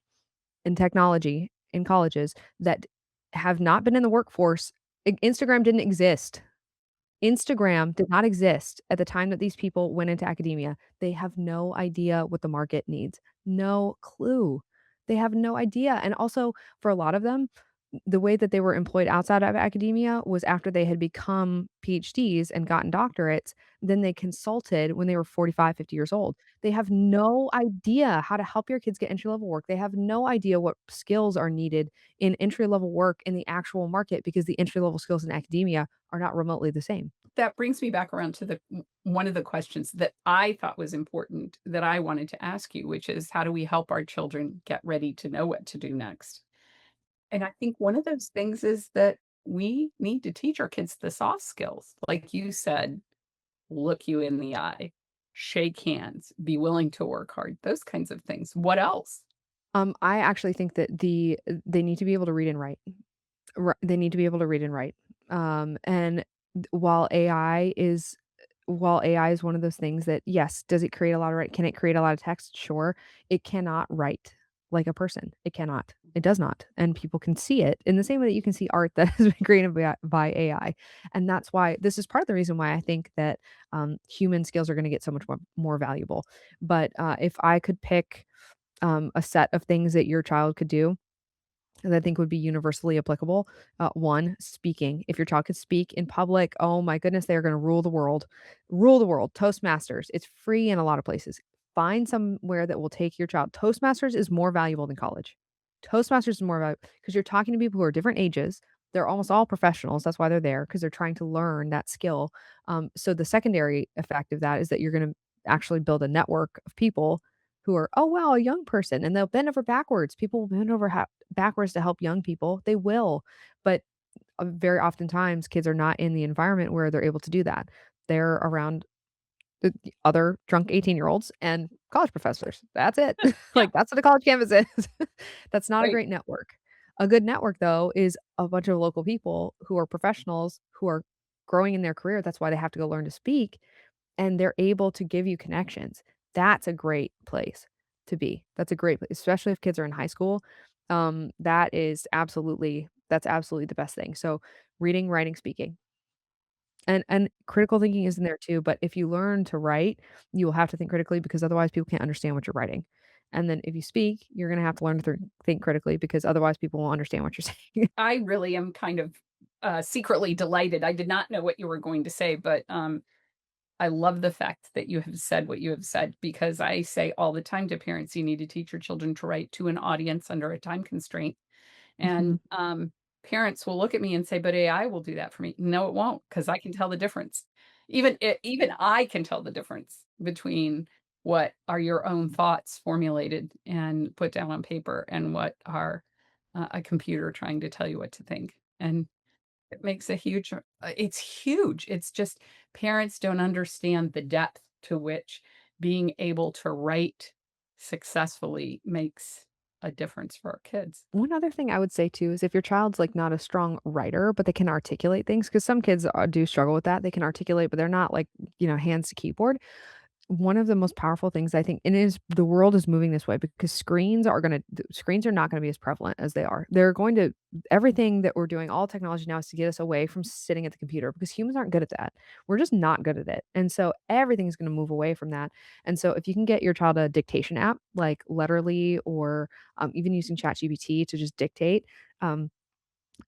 and technology in colleges that have not been in the workforce. Instagram didn't exist. Instagram did not exist at the time that these people went into academia. They have no idea what the market needs. No clue. They have no idea. And also, for a lot of them, the way that they were employed outside of academia was after they had become PhDs and gotten doctorates, then they consulted when they were 45, 50 years old. They have no idea how to help your kids get entry level work. They have no idea what skills are needed in entry level work in the actual market because the entry level skills in academia are not remotely the same. That brings me back around to the one of the questions that I thought was important that I wanted to ask you, which is, how do we help our children get ready to know what to do next? And I think one of those things is that we need to teach our kids the soft skills. Like you said, look you in the eye, shake hands, be willing to work hard, those kinds of things. What else? I actually think that they need to be able to read and write. They need to be able to read and write. And while AI is one of those things that, yes, does it create a lot of can it create a lot of text? Sure. It cannot write like a person. It cannot. It does not. And people can see it in the same way that you can see art that has been created by AI. And that's why this is part of the reason why I think that human skills are going to get so much more valuable. But if I could pick a set of things that your child could do that I think would be universally applicable. One, speaking. If your child could speak in public, oh my goodness, they are going to rule the world. Rule the world. Toastmasters. It's free in a lot of places. Find somewhere that will take your child. Toastmasters is more valuable than college. Toastmasters is more valuable because you're talking to people who are different ages. They're almost all professionals. That's why they're there because they're trying to learn that skill. So the secondary effect of that is that you're going to actually build a network of people who are, oh wow, a young person, and they'll bend over backwards. People will bend over backwards to help young people. They will, but very oftentimes kids are not in the environment where they're able to do that. They're around the other drunk 18-year-olds and college professors. That's it. Yeah, Like, that's what a college campus is. That's not a right. great network. A good network, though, is a bunch of local people who are professionals who are growing in their career. That's why they have to go learn to speak, and they're able to give you connections. That's a great place to be. That's a great place, especially if kids are in high school. That's absolutely the best thing. So, reading, writing, speaking. And critical thinking is in there too, but if you learn to write, you will have to think critically because otherwise people can't understand what you're writing. And then if you speak, you're gonna have to learn to think critically because otherwise people won't understand what you're saying. I really am kind of, secretly delighted. I did not know what you were going to say, but, I love the fact that you have said what you have said because I say all the time to parents, you need to teach your children to write to an audience under a time constraint. Mhm. And, parents will look at me and say, "But AI will do that for me." No, it won't, not because I can tell the difference. Even I can tell the difference between what are your own thoughts formulated and put down on paper and what are, a computer trying to tell you what to think. And it makes a huge it's huge. It's just parents don't understand the depth to which being able to write successfully makes a difference for our kids. One other thing I would say too is if your child's like not a strong writer, but they can articulate things, because some kids do struggle with that. They can articulate, but they're not like, hands to keyboard. One of the most powerful things I think, and it is the world is moving this way because screens are not gonna be as prevalent as they are. They're going to everything that we're doing, all technology now is to get us away from sitting at the computer because humans aren't good at that. We're just not good at it. And so everything's gonna move away from that. And so if you can get your child a dictation app like Letterly or even using ChatGPT to just dictate, um,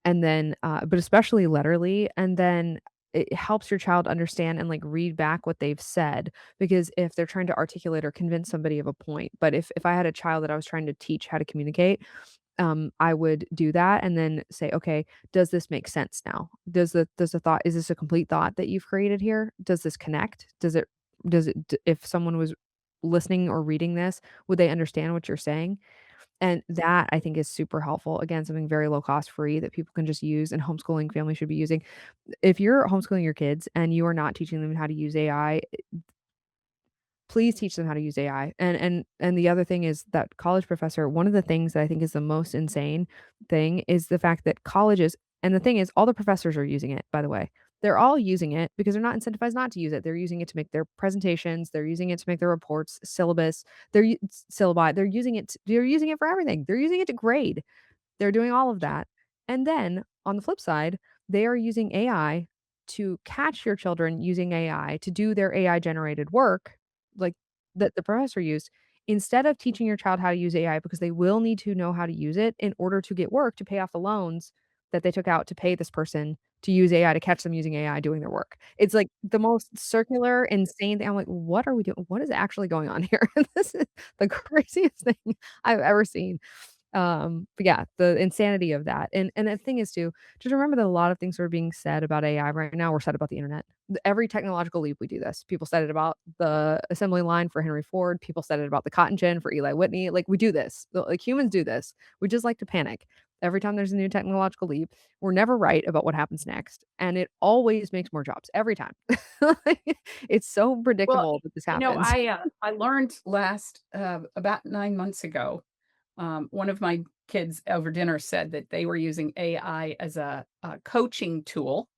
and then, but especially Letterly, and then it helps your child understand and, like, read back what they've said, because if they're trying to articulate or convince somebody of a point, but if I had a child that I was trying to teach how to communicate, I would do that and then say, "Okay, does this make sense now? Does the thought is this a complete thought that you've created here? Does this connect? If someone was listening or reading this, would they understand what you're saying?" And that I think is super helpful. Again, something very low cost free that people can just use and homeschooling families should be using. If you're homeschooling your kids and you are not teaching them how to use AI, please teach them how to use AI. And the other thing is that college professor, one of the things that I think is the most insane thing is the fact that colleges, and the thing is all the professors are using it, by the way. They're all using it because they're not incentivized not to use it. They're using it to make their presentations, they're using it to make their reports, syllabus, syllabi. They're using it for everything. They're using it to grade. They're doing all of that. And then on the flip side, they are using AI to catch your children using AI to do their AI generated work, like that the professor used, instead of teaching your child how to use AI because they will need to know how to use it in order to get work to pay off the loans that they took out to pay this person to use AI to catch them using AI doing their work. It's like the most circular, insane thing. I'm like, what are we doing? What is actually going on here? This is the craziest thing I've ever seen. But yeah, the insanity of that. And the thing is too, just remember that a lot of things that are being said about AI right now were said about the internet. Every technological leap, we do this. People said it about the assembly line for Henry Ford. People said it about the cotton gin for Eli Whitney. Like we do this. Like humans do this. We just like to panic. Every time there's a new technological leap, we're never right about what happens next. And it always makes more jobs every time. It's so Well, predictable that this happens. I learned last, about 9 months ago, one of my kids over dinner said that they were using AI as a coaching tool,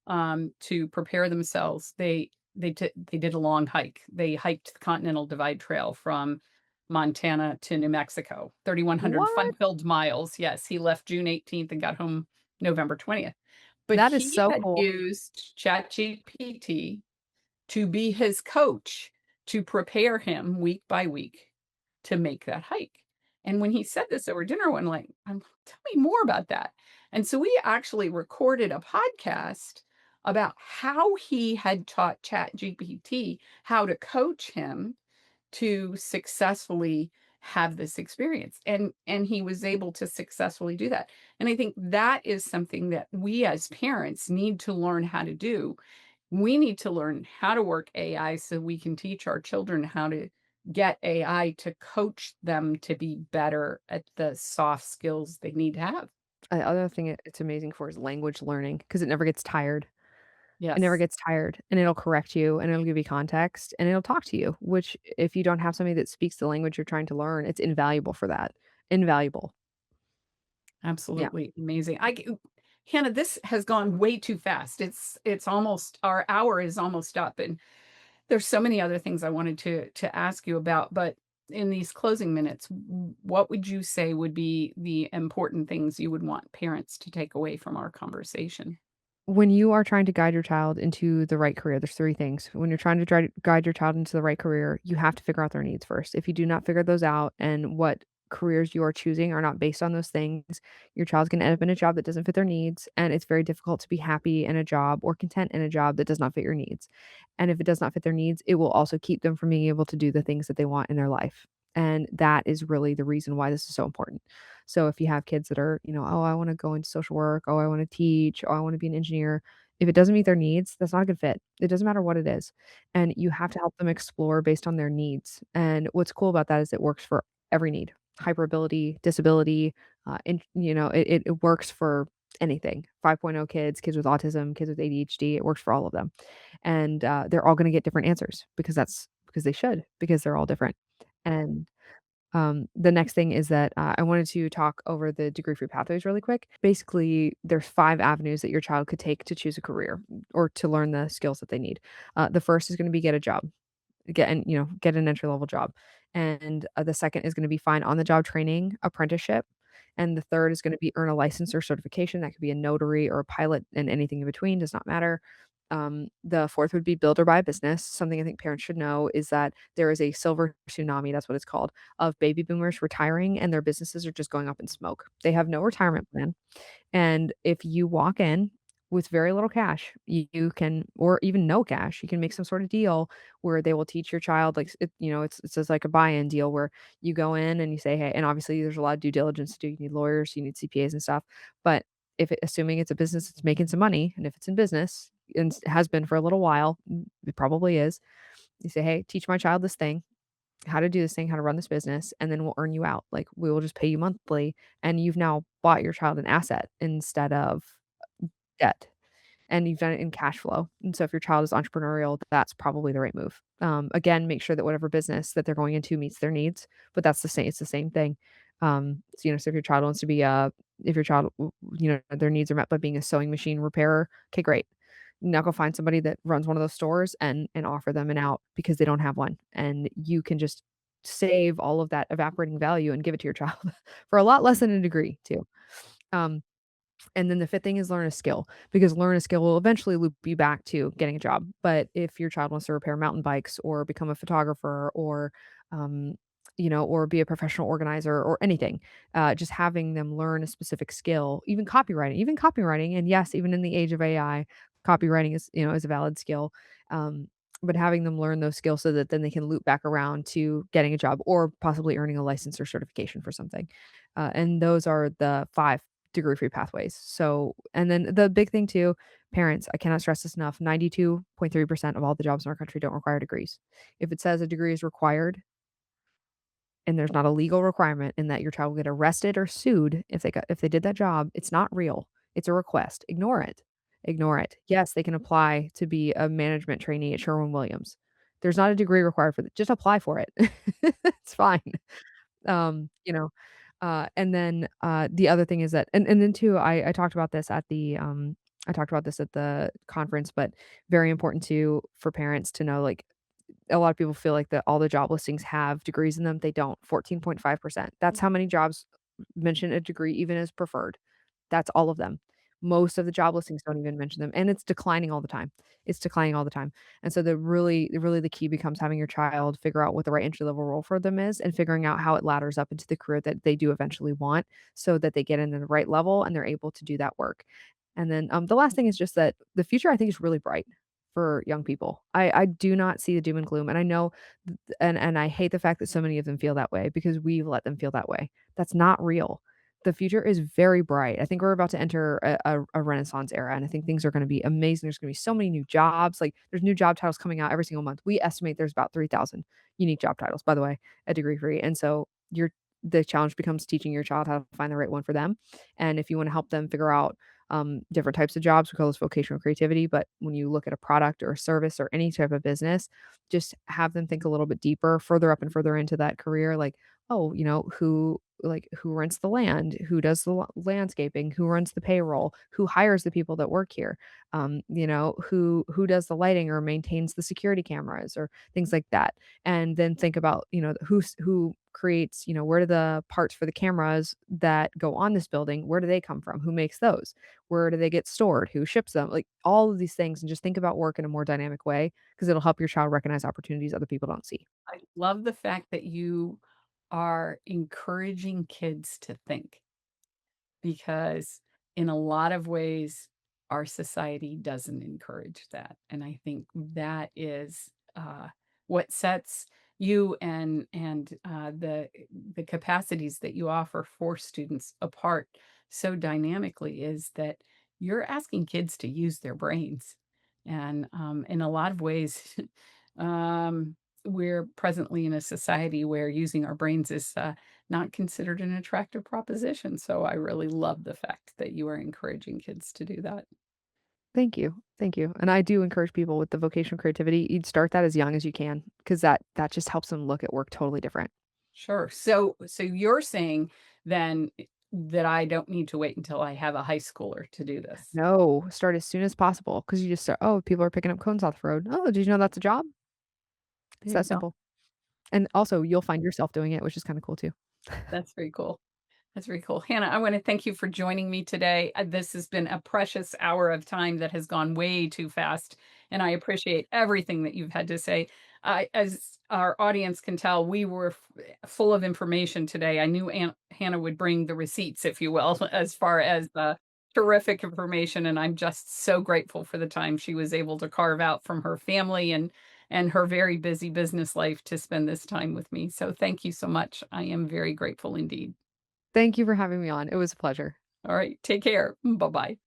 to prepare themselves. They did a long hike. They hiked the Continental Divide Trail from Montana to New Mexico, 3,100 What? fun-filled miles. Yes, he left June 18th and got home November 20th. But That is he so had cool. used ChatGPT to be his coach to prepare him week by week to make that hike. And when he said this over dinner one like, tell me more about that. And so we actually recorded a podcast about how he had taught ChatGPT how to coach him to successfully have this experience. And he was able to successfully do that. And I think that is something that we as parents need to learn how to do. We need to learn how to work AI so we can teach our children how to get AI to coach them to be better at the soft skills they need to have. The other thing it's amazing for is language learning because it never gets tired. It never Yes, gets tired, and it'll correct you, and it'll give you context, and it'll talk to you, which if you don't have somebody that speaks the language you're trying to learn, it's invaluable for that. Invaluable. Yeah. absolutely amazing. Hannah, this has gone way too fast. It's almost our hour is almost up, and there's so many other things I wanted to ask you about, but in these closing minutes, what would you say would be the important things you would want parents to take away from our conversation? When you are trying to guide your child into the right career, there's 3 things. When you're trying to guide your child into the right career, you have to figure out their needs first. If you do not figure those out and what careers you are choosing are not based on those things, your child's gonna end up in a job that doesn't fit their needs, and it's very difficult to be happy in a job or content in a job that does not fit your needs. And if it does not fit their needs, it will also keep them from being able to do the things that they want in their life. And that is really the reason why this is so important. So if you have kids that are, "Oh, I wanna go into social work. Oh, I wanna teach. Oh, I wanna be an engineer." If it doesn't meet their needs, that's not a good fit. It doesn't matter what it is. And you have to help them explore based on their needs. And what's cool about that is it works for every need. Hyperability, disability, it works for anything. 5.0 kids, kids with autism, kids with ADHD, it works for all of them. And, they're all gonna get different answers because they should, because they're all different. And the next thing is that, I wanted to talk over the degree-free pathways really quick. Basically, there's 5 avenues that your child could take to choose a career or to learn the skills that they need. The first is gonna be get a job. Get an entry level job. And, the second is gonna be find on the job training, apprenticeship, and the third is gonna be earn a license or certification. That could be a notary or a pilot and anything in between, does not matter. The fourth would be build or buy a business. Something I think parents should know is that there is a silver tsunami, that's what it's called, of baby boomers retiring and their businesses are just going up in smoke. They have no retirement plan. And if you walk in with very little cash, you can or even no cash, you can make some sort of deal where they will teach your child, like, it's just like a buy-in deal where you go in and you say, "Hey," and obviously there's a lot of due diligence to do. You need lawyers, you need CPAs and stuff. But assuming it's a business that's making some money, and if it's in business and has been for a little while, it probably is. You say, "Hey, teach my child this thing, how to do this thing, how to run this business, and then we'll earn you out. Like, we will just pay you monthly, and you've now bought your child an asset instead of debt, and you've done it in cash flow. And so if your child is entrepreneurial, that's probably the right move. Again, make sure that whatever business that they're going into meets their needs, but that's the same it's the same thing. So if your child wants to be a if your child their needs are met by being a sewing machine repairer, okay, great. Now go find somebody that runs one of those stores and offer them an out because they don't have one. And you can just save all of that evaporating value and give it to your child for a lot less than a degree too. Um, and then the fifth thing is learn a skill, because learn a skill will eventually loop you back to getting a job. But if your child wants to repair mountain bikes or become a photographer um, or be a professional organizer or anything, just having them learn a specific skill, even copywriting, and yes, even in the age of AI, copywriting is a valid skill. Um, but having them learn those skills so that then they can loop back around to getting a job or possibly earning a license or certification for something. And those are the 5 degree-free pathways. So and then the big thing too, parents, I cannot stress this enough, 92.3% of all the jobs in our country don't require degrees. If it says a degree is required and there's not a legal requirement in that your child will get arrested or sued if they did that job, it's not real. It's a request. Ignore it. Ignore it. Yes, they can apply to be a management trainee at Sherwin-Williams. There's not a degree required for that. Just apply for it. It's fine. You know, and then, the other thing is that and then too, I talked about this at the conference, but very important too for parents to know, like, a lot of people feel like that all the job listings have degrees in them. They don't. 14.5%. That's how many jobs mention a degree even as preferred. That's all of them. Most of the job listings don't even mention them, and it's declining all the time. It's declining all the time. And so really the key becomes having your child figure out what the right entry level role for them is and figuring out how it ladders up into the career that they do eventually want so that they get in at the right level and they're able to do that work. And then the last thing is just that the future I think is really bright for young people. I do not see the doom and gloom, and I know and I hate the fact that so many of them feel that way because we've let them feel that way. That's not real. The future is very bright. I think we're about to enter a renaissance era, and I think things are gonna be amazing. There's gonna be so many new jobs, like, there's new job titles coming out every single month. We estimate there's about 3,000 unique job titles, by the way, at degree free, and so the challenge becomes teaching your child how to find the right one for them, and if you wanna help them figure out, different types of jobs, we call this vocational creativity, but when you look at a product or a service or any type of business, just have them think a little bit deeper, further up and further into that career, like, "Oh, who like, who rents the land, who does the landscaping, who runs the payroll, who hires the people that work here, who does the lighting or maintains the security cameras or things like that. And then think about, who creates, where do the parts for the cameras that go on this building, where do they come from? Who makes those? Where do they get stored? Who ships them? Like all of these things, and just think about work in a more dynamic way because it'll help your child recognize opportunities other people don't see. I love the fact that you are encouraging kids to think, because in a lot of ways, our society doesn't encourage that. And I think that is what sets you and the capacities that you offer for students apart so dynamically, is that you're asking kids to use their brains. And in a lot of ways, um, we're presently in a society where using our brains is not considered an attractive proposition. So I really love the fact that you are encouraging kids to do that. Thank you. Thank you. And I do encourage people with the vocational creativity, you'd start that as young as you can because that just helps them look at work totally different. Sure. So you're saying then that I don't need to wait until I have a high schooler to do this. No, start as soon as possible because you just start, "Oh, people are picking up cones off the road. Oh, did you know that's a job?" It's There you that go. simple. And also, you'll find yourself doing it, which is kinda cool too. That's very cool. That's very cool. Hannah, I want to thank you for joining me today. This has been a precious hour of time that has gone way too fast, and I appreciate everything that you've had to say. As our audience can tell, we were full of information today. I knew Hannah would bring the receipts, if you will, as far as the terrific information, and I'm just so grateful for the time she was able to carve out from her family and her very busy business life to spend this time with me. So thank you so much. I am very grateful indeed. Thank you for having me on. It was a pleasure. All right. Take care. Bye bye.